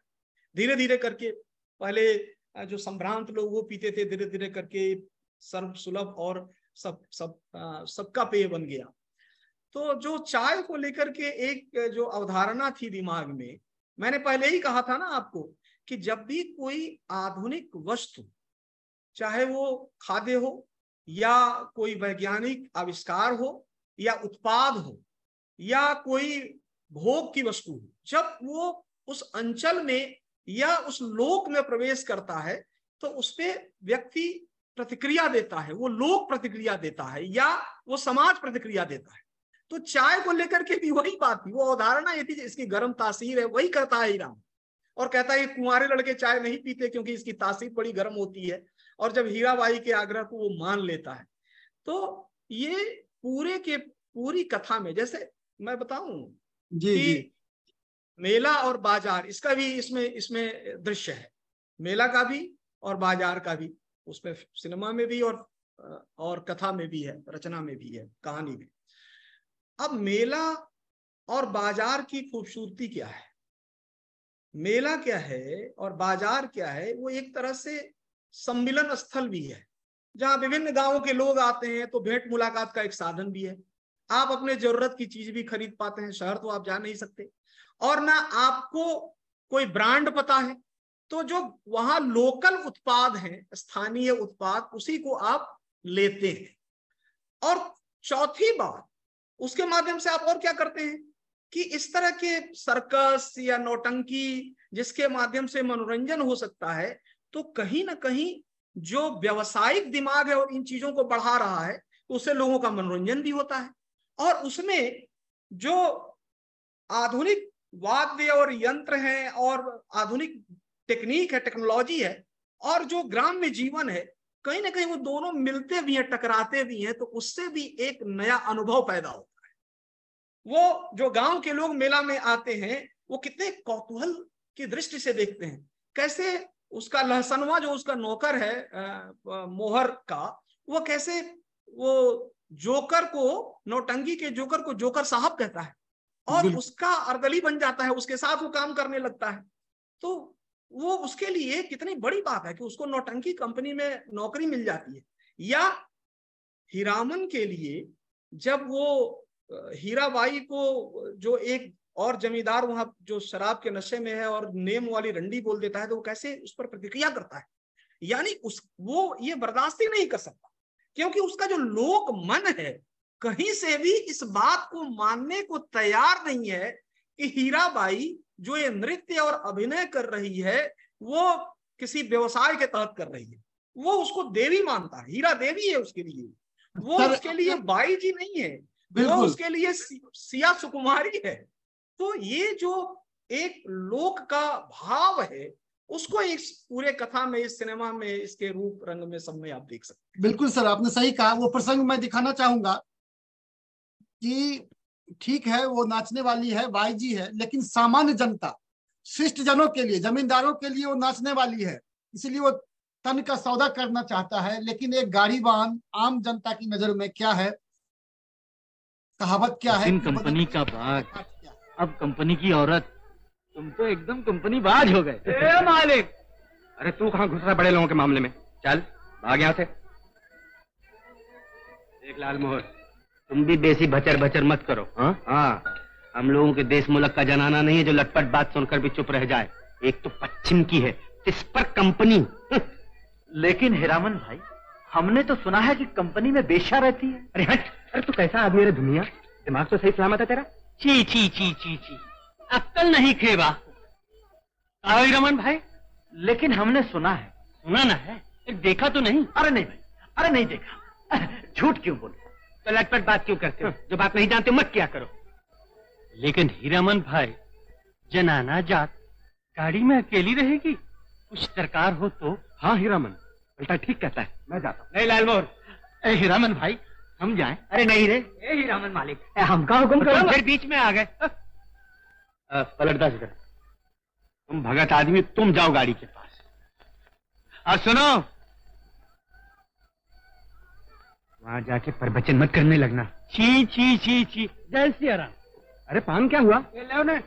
धीरे धीरे करके पहले जो संभ्रांत लोग वो पीते थे, धीरे धीरे करके सर्व सुलभ और सबका पेय बन गया। तो जो चाय को लेकर के एक जो अवधारणा थी दिमाग में, मैंने पहले ही कहा था ना आपको कि जब भी कोई आधुनिक वस्तु, चाहे वो खाद्य हो या कोई वैज्ञानिक आविष्कार हो या उत्पाद हो या कोई भोग की वस्तु हो, जब वो उस अंचल में या उस लोक में प्रवेश करता है तो उस पे व्यक्ति प्रतिक्रिया देता है, वो लोक प्रतिक्रिया देता है या वो समाज प्रतिक्रिया देता है। तो चाय को लेकर के भी वही बात थी, वो अवधारणा ये थी इसकी गर्म तासीर है, वही करता है हीरा, और कहता है कुंवारे लड़के चाय नहीं पीते क्योंकि इसकी तासीर बड़ी गर्म होती है, और जब हीराबाई के आग्रह को वो मान लेता है। तो ये पूरी कथा में, जैसे मैं बताऊं कि मेला और बाजार, इसका भी इसमें दृश्य है, मेला का भी और बाजार का भी, उसमें सिनेमा में भी और कथा में भी है, रचना में भी है, कहानी में। अब मेला और बाजार की खूबसूरती क्या है, मेला क्या है और बाजार क्या है, वो एक तरह से सम्मिलन स्थल भी है, जहां विभिन्न गांवों के लोग आते हैं, तो भेंट मुलाकात का एक साधन भी है। आप अपने जरूरत की चीज भी खरीद पाते हैं, शहर तो आप जा नहीं सकते, और ना आपको कोई ब्रांड पता है, तो जो वहां लोकल उत्पाद हैं, स्थानीय उत्पाद, उसी को आप लेते हैं। और चौथी बात, उसके माध्यम से आप और क्या करते हैं कि इस तरह के सर्कस या नौटंकी जिसके माध्यम से मनोरंजन हो सकता है, तो कहीं ना कहीं जो व्यावसायिक दिमाग है और इन चीजों को बढ़ा रहा है, तो उससे लोगों का मनोरंजन भी होता है। और उसमें जो आधुनिक वाद्य और यंत्र हैं और आधुनिक टेक्निक है, टेक्नोलॉजी है, और जो ग्राम्य जीवन है, कहीं ना कहीं वो दोनों मिलते भी हैं, टकराते भी हैं, तो उससे भी एक नया अनुभव पैदा होता है। वो जो गांव के लोग मेला में आते हैं, वो कितने कौतूहल की दृष्टि से देखते हैं, कैसे उसका लहसनवा जो उसका नौकर है मोहर का, वो कैसे वो जोकर को, नौटंकी के जोकर को जोकर साहब कहता है और उसका अर्दली बन जाता है, उसके साथ वो काम करने लगता है। तो वो उसके लिए कितनी बड़ी बात है कि उसको नौटंकी कंपनी में नौकरी मिल जाती है। या हीरामन के लिए जब वो हीराबाई को जो एक और जमींदार वहां जो शराब के नशे में है और नेम वाली रंडी बोल देता है, तो वो कैसे उस पर प्रतिक्रिया करता है, यानी वो ये बर्दाश्त ही नहीं कर सकता, क्योंकि उसका जो लोक मन है कहीं से भी इस बात को मानने को तैयार नहीं है कि हीराबाई जो ये नृत्य और अभिनय कर रही है वो किसी व्यवसाय के तहत कर रही है। वो उसको देवी मानता है, हीरा देवी है उसके लिए, वो उसके लिए बाई जी नहीं है, वो उसके लिए सिया सुकुमारी है। तो ये जो एक लोक का भाव है, उसको इस पूरे कथा में, इस सिनेमा में, इसके रूप रंग में, सब में आप देख सकते हैं। बिल्कुल सर, आपने सही कहा। वो प्रसंग मैं दिखाना चाहूंगा कि ठीक है वो नाचने वाली है, बाई जी है, लेकिन सामान्य जनता, शिष्ट जनों के लिए, जमींदारों के लिए वो नाचने वाली है, इसलिए वो तन का सौदा करना चाहता है। लेकिन एक गाड़ीवान आम जनता की नजर में क्या है, कहावत क्या है, कंपनी का बाग अब कंपनी की औरत, तुम तो एकदम कंपनी बाज हो गए। ए मालिक, अरे तू कहाँ घुस रहा है बड़े लोगों के मामले में, चल भाग यहाँ से। देख लाल मोहर, तुम भी बेसी भचर भचर मत करो। हाँ, हम लोगों के देश मुल्क का जनाना नहीं है जो लटपट बात सुनकर भी चुप रह जाए। एक तो पश्चिम की है, इस पर कंपनी। लेकिन हीरामन भाई, हमने तो सुना है कि कंपनी में बेश्या रहती है। अरे हट, अरे तू कैसा आदमी है दुनिया, दिमाग तो सही सलामत है तेरा? ची ची ची ची ची, अक्ल नहीं खेबा। आओ हीरामन भाई। लेकिन हमने सुना है। सुना ना है, देखा तो नहीं? अरे नहीं भाई, अरे नहीं देखा। झूठ क्यों बोले? तो लटपट बात क्यों करते हो? जो बात नहीं जानते मत क्या करो। लेकिन हीरामन भाई, जनाना जात गाड़ी में अकेली रहेगी, कुछ दरकार हो तो? हाँ हीरामन, बेटा ठीक कहता है, मैं जाता हूँ। नहीं लालमोहर, ए हीरामन भाई, हम जाएं? अरे नहीं रे, ए हीरामन मालिक, हमका हुक्म करो। फिर बीच में आ गए। पलटदा इधर, तुम भगत आदमी, तुम जाओ गाड़ी के पास। और सुनो, वहां जाके प्रवचन मत करने लगना। छी छी छी छी। जय सिया राम। अरे पान क्या हुआ? ये लो ना।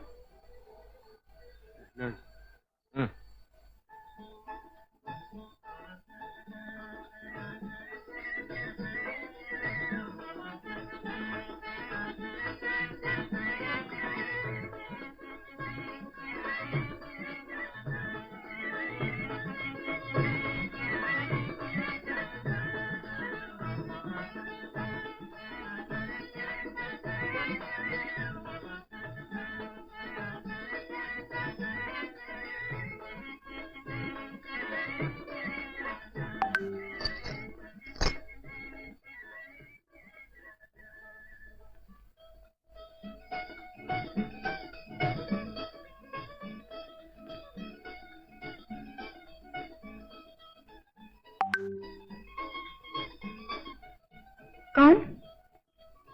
कौन?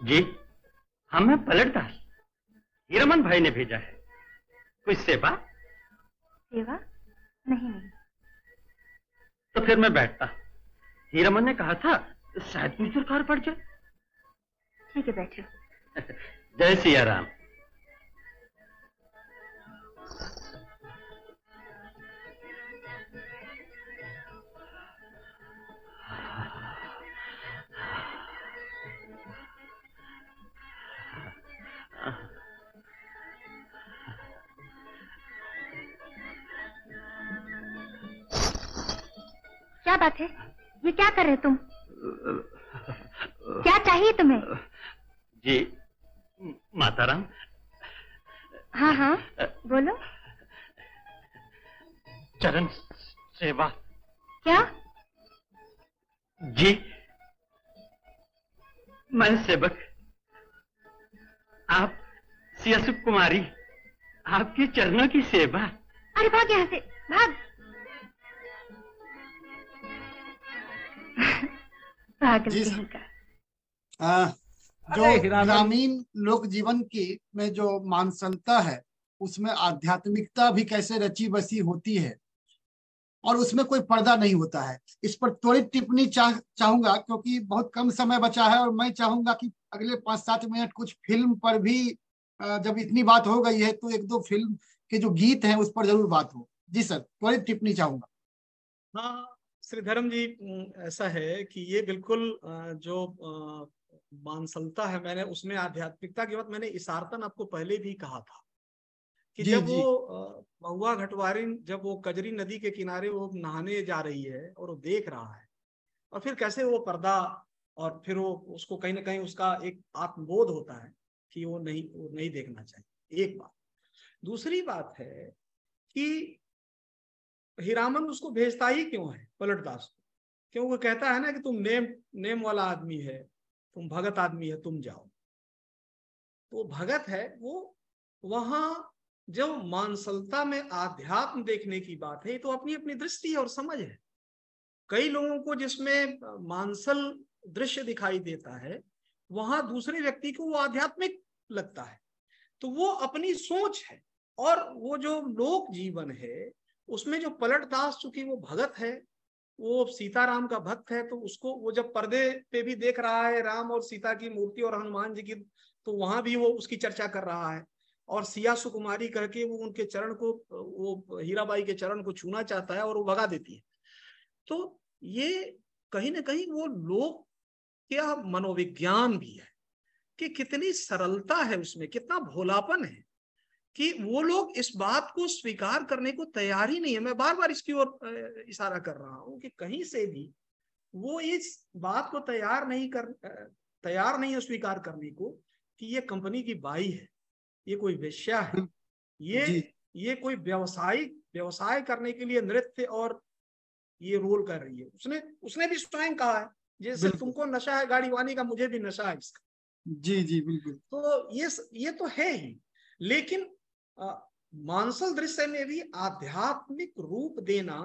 जी, हम हैं पलटदास। हीरामन भाई ने भेजा है। कुछ सेवा? सेवा? नहीं नहीं। तो फिर मैं बैठता। हीरामन ने कहा था शायद कोई दरकार पड़ जाए। ठीक है, बैठो। जय सिया राम। क्या बात है? ये क्या कर रहे तुम? क्या चाहिए तुम्हें? जी, माताराम। हाँ हाँ, बोलो। चरण सेवा। क्या? जी, मैं सेवक, आप सियासुख कुमारी, आपके चरणों की सेवा। अरे भाग यहाँ से, भाग। पागल जी कहीं का। जो ग्रामीण लोक जीवन की में जो मानसलता है, उसमें आध्यात्मिकता भी कैसे रची बसी होती है और उसमें कोई पर्दा नहीं होता है। इस पर त्वरित टिप्पणी चाहूंगा क्योंकि बहुत कम समय बचा है और मैं चाहूंगा कि अगले 5-7 मिनट कुछ फिल्म पर भी, जब इतनी बात हो गई है तो एक दो फिल्म के जो गीत हैं उस पर जरूर बात हो। जी सर, त्वरित टिप्पणी चाहूंगा। हाँ श्रीधरम जी, ऐसा है कि ये बिल्कुल जो मानसलता है, मैंने उसमें आध्यात्मिकता की बात मैंने इशारतन आपको पहले भी कहा था कि जब वो महुआ घटवारिन, जब वो कजरी नदी के किनारे वो नहाने जा रही है और वो देख रहा है और फिर कैसे वो पर्दा, और फिर वो उसको कहीं ना कहीं उसका एक आत्मबोध होता है कि वो नहीं देखना चाहिए। एक बात। दूसरी बात है कि हीरामन उसको भेजता ही क्यों है पलटदास को? क्यों? वो कहता है ना कि तुम नेम वाला आदमी है, तुम भगत आदमी है, तुम जाओ। तो भगत है वो। वहां जो मानसलता में आध्यात्म देखने की बात है, तो अपनी अपनी दृष्टि और समझ है। कई लोगों को जिसमें मानसल दृश्य दिखाई देता है, वहां दूसरे व्यक्ति को वो आध्यात्मिक लगता है। तो वो अपनी सोच है। और वो जो लोक जीवन है उसमें जो पलटदास, चूंकि वो भगत है, वो सीताराम का भक्त है, तो उसको वो जब पर्दे पे भी देख रहा है राम और सीता की मूर्ति और हनुमान जी की, तो वहां भी वो उसकी चर्चा कर रहा है। और सिया सुकुमारी करके वो उनके चरण को, वो हीराबाई के चरण को छूना चाहता है और वो भगा देती है। तो ये कहीं ना कहीं वो लोक क्या मनोविज्ञान भी है कि कितनी सरलता है उसमें, कितना भोलापन है कि वो लोग इस बात को स्वीकार करने को तैयार ही नहीं है। मैं बार बार इसकी ओर इशारा कर रहा हूं कि कहीं से भी वो इस बात को तैयार नहीं है स्वीकार करने को कि ये कंपनी की बाई है, ये कोई वेश्या है, ये कोई व्यवसाय करने के लिए नृत्य और ये रोल कर रही है। उसने भी स्वयं कहा है, जैसे तुमको नशा है गाड़ी वानी का, मुझे भी नशा है इसका। जी जी बिल्कुल। तो ये तो है ही, लेकिन मांसल दृश्य में भी आध्यात्मिक रूप देना,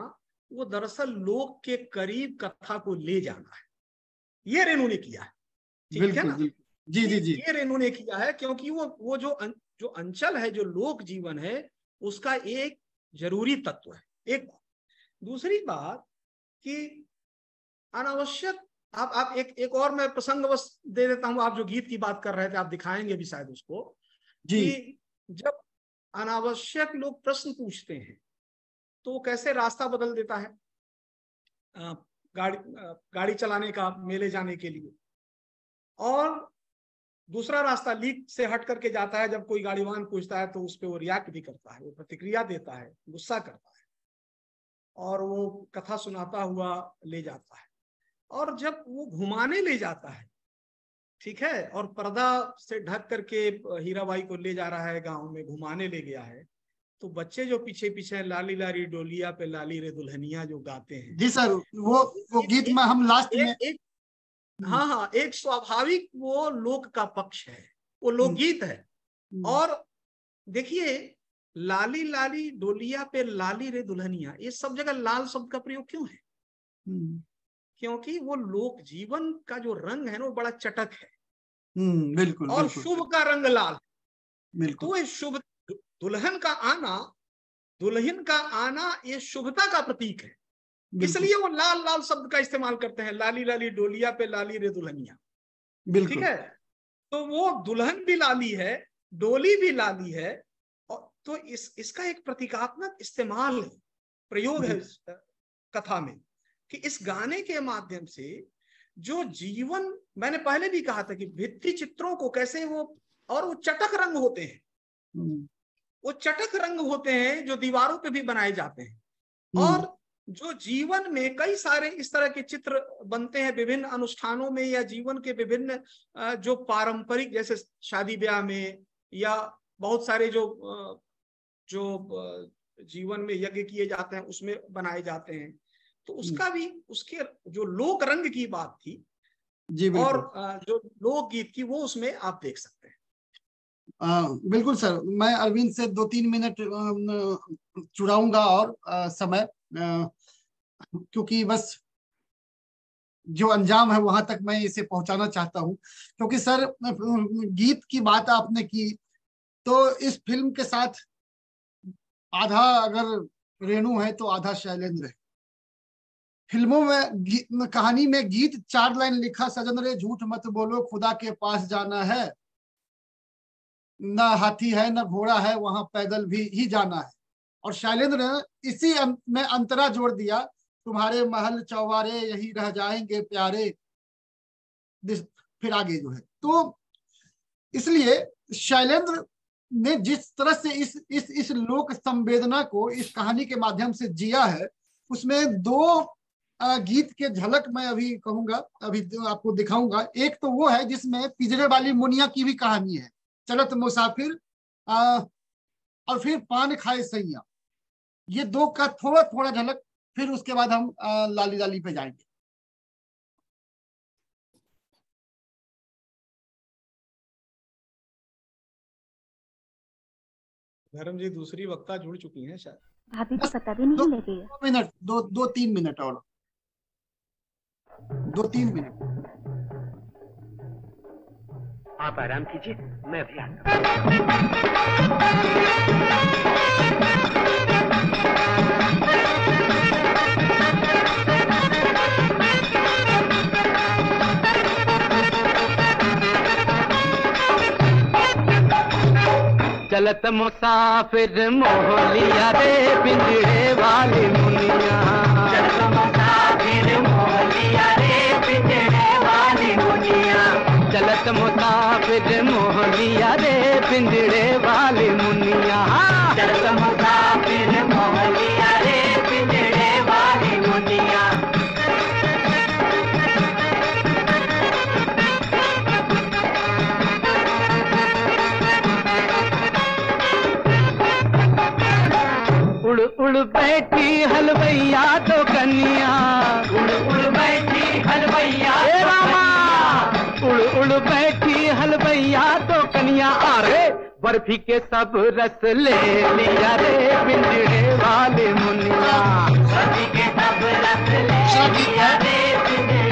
वो दरअसल लोग के करीब कथा को ले जाना है। ये रेणु ने किया है, ठीक है ना? जी जी जी, ये रेणु ने किया है, क्योंकि वो जो अंचल है, जो लोक जीवन है, उसका एक जरूरी तत्व है। एक दूसरी बात कि अनावश्यक आप एक और मैं प्रसंग बस दे देता हूं। आप जो गीत की बात कर रहे थे, आप दिखाएंगे भी शायद उसको, कि जब अनावश्यक लोग प्रश्न पूछते हैं तो कैसे रास्ता बदल देता है गाड़ी चलाने का, मेले जाने के लिए, और दूसरा रास्ता लीक से हट करके जाता है। जब कोई गाड़ीवान पूछता है तो उस पर वो रिएक्ट भी करता है, वो प्रतिक्रिया देता है, गुस्सा करता है, और वो कथा सुनाता हुआ ले जाता है। और जब वो घुमाने ले जाता है, ठीक है, और पर्दा से ढक करके हीराबाई को ले जा रहा है, गांव में घुमाने ले गया है, तो बच्चे जो पीछे पीछे लाली लाली डोलिया पे लाली रे दुल्हनिया जो गाते हैं। जी सर, वो गीत में हम लास्ट में हाँ, एक स्वाभाविक वो लोक का पक्ष है, वो लोकगीत है। और देखिए, लाली लाली डोलिया पे लाली रे दुल्हनिया, ये सब जगह लाल शब्द का प्रयोग क्यों है? क्योंकि वो लोक जीवन का जो रंग है ना, वो बड़ा चटक है। बिल्कुल। और शुभ का रंग लाल। बिल्कुल। तो ये शुभ, दुल्हन का आना ये शुभता का प्रतीक है, इसलिए वो लाल लाल शब्द का इस्तेमाल करते हैं, लाली लाली डोलिया पे लाली रे दुल्हनिया। ठीक है, तो वो दुल्हन भी लाली है, डोली भी लाली है, और तो इसका एक प्रतीकात्मक इस्तेमाल है, प्रयोग है कथा में, कि इस गाने के माध्यम से जो जीवन, मैंने पहले भी कहा था कि भित्ति चित्रों को कैसे वो चटक रंग होते हैं, वो चटक रंग होते हैं जो दीवारों पे भी बनाए जाते हैं। और जो जीवन में कई सारे इस तरह के चित्र बनते हैं विभिन्न अनुष्ठानों में, या जीवन के विभिन्न जो पारंपरिक, जैसे शादी ब्याह में, या बहुत सारे जो जीवन में यज्ञ किए जाते हैं उसमें बनाए जाते हैं। तो उसका भी, उसके जो लोक रंग की बात थी जी, और जो लोकगीत की, वो उसमें आप देख सकते हैं। बिल्कुल सर, मैं अरविंद से 2-3 मिनट चुराऊंगा और समय, क्योंकि बस जो अंजाम है वहां तक मैं इसे पहुंचाना चाहता हूं। क्योंकि सर, गीत की बात आपने की, तो इस फिल्म के साथ आधा अगर रेणु है तो आधा शैलेंद्र है। फिल्मों में कहानी में गीत 4 लाइन लिखा, सजन रे झूठ मत बोलो, खुदा के पास जाना है, ना हाथी है ना घोड़ा है, वहां पैदल भी ही जाना है। और शैलेंद्र ने इसी में अंतरा जोड़ दिया, तुम्हारे महल चौबारे यही रह जाएंगे प्यारे, फिर आगे जो है। तो इसलिए शैलेंद्र ने जिस तरह से इस लोक संवेदना को इस कहानी के माध्यम से जिया है, उसमें 2 गीत के झलक मैं अभी कहूंगा, अभी आपको दिखाऊंगा। एक तो वो है जिसमें पिंजरे वाली मुनिया की भी कहानी है, चलत मुसाफिर, और फिर पान खाए सैया। ये 2 का थोड़ा थोड़ा झलक, फिर उसके बाद हम लाली लाली पे जाएंगे। धर्म जी, दूसरी वक्ता जुड़ चुकी हैं शायद। भाभी तो पता भी नहीं लगेगा। 2-3 मिनट और 2-3 मिनट आप आराम कीजिए, मैं अभी आता चलत मुसाफिर मोहलिया रे पिंजरे वाली मुनिया, चलत मुसाफिर मोहलिया रे पिंजरे वाली मुनिया। मुसाफिर मोह लिया रे पिंजड़े वाली मुनिया, शर्त मुसाफिर मोह लिया रे पिंजड़े वाली मुनिया। उड़ उड़ बैठी हलवैया तो कन्या, उड़ उड़ बैठी हलवैया उड़ उड़ बैठी हलवैया तो कन्या, अरे बर्फी के सब रस ले लिया रे पिंजड़े वाले मुनिया, बर्फी के सब रस ले लिया रे पिंजड़े।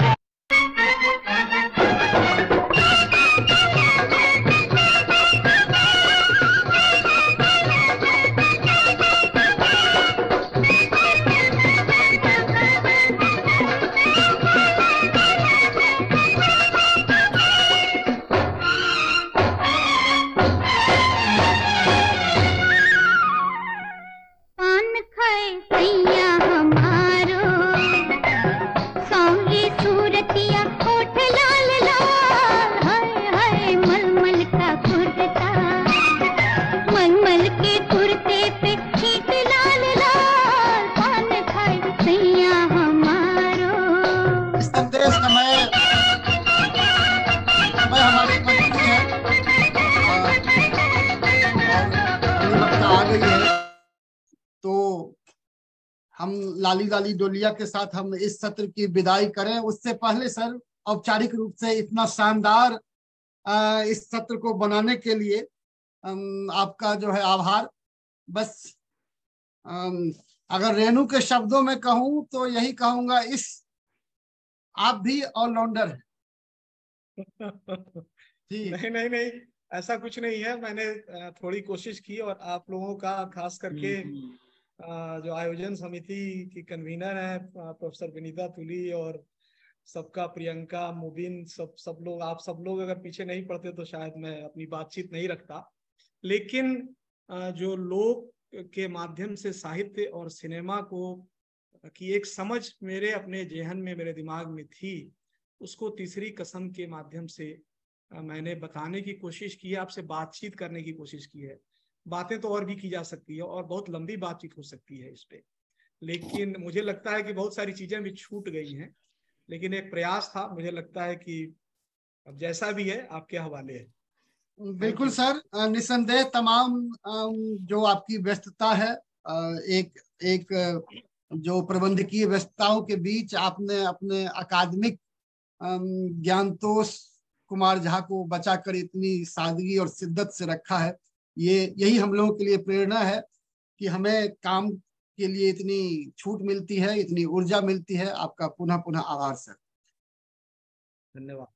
हम लाली लाली डोलिया के साथ हम इस सत्र की विदाई करें, उससे पहले सर औपचारिक रूप से इतना शानदार इस सत्र को बनाने के लिए आपका जो है आभार। बस अगर रेणु के शब्दों में कहूं तो यही कहूंगा, इस आप भी ऑलराउंडर हैं। नहीं नहीं नहीं, ऐसा कुछ नहीं है। मैंने थोड़ी कोशिश की और आप लोगों का, खास करके जो आयोजन समिति की कन्वीनर है प्रोफेसर विनीता तुली और सबका प्रियंका मुबिन, सब लोग, आप सब लोग अगर पीछे नहीं पड़ते तो शायद मैं अपनी बातचीत नहीं रखता। लेकिन जो लोग के माध्यम से साहित्य और सिनेमा को की एक समझ मेरे अपने जेहन में, मेरे दिमाग में थी, उसको तीसरी कसम के माध्यम से मैंने बताने की कोशिश की है, आपसे बातचीत करने की कोशिश की है। बातें तो और भी की जा सकती है और बहुत लंबी बातचीत हो सकती है इस पे, लेकिन मुझे लगता है कि बहुत सारी चीजें भी छूट गई हैं। लेकिन एक प्रयास था, मुझे लगता है कि अब जैसा भी है आपके हवाले है। बिल्कुल सर, निसंदेह तमाम जो आपकी व्यस्तता है, एक जो प्रबंधकीय व्यस्तताओं के बीच आपने अपने अकादमिक ज्ञानतोष कुमार झा को बचाकर इतनी सादगी और शिद्दत से रखा है। यही हम लोगों के लिए प्रेरणा है कि हमें काम के लिए इतनी छूट मिलती है, इतनी ऊर्जा मिलती है। आपका पुनः पुनः आभार सर। धन्यवाद।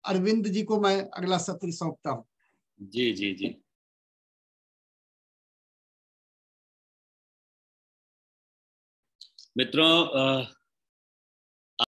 अरविंद जी को मैं अगला सत्र सौंपता हूँ। जी जी जी। मित्रों,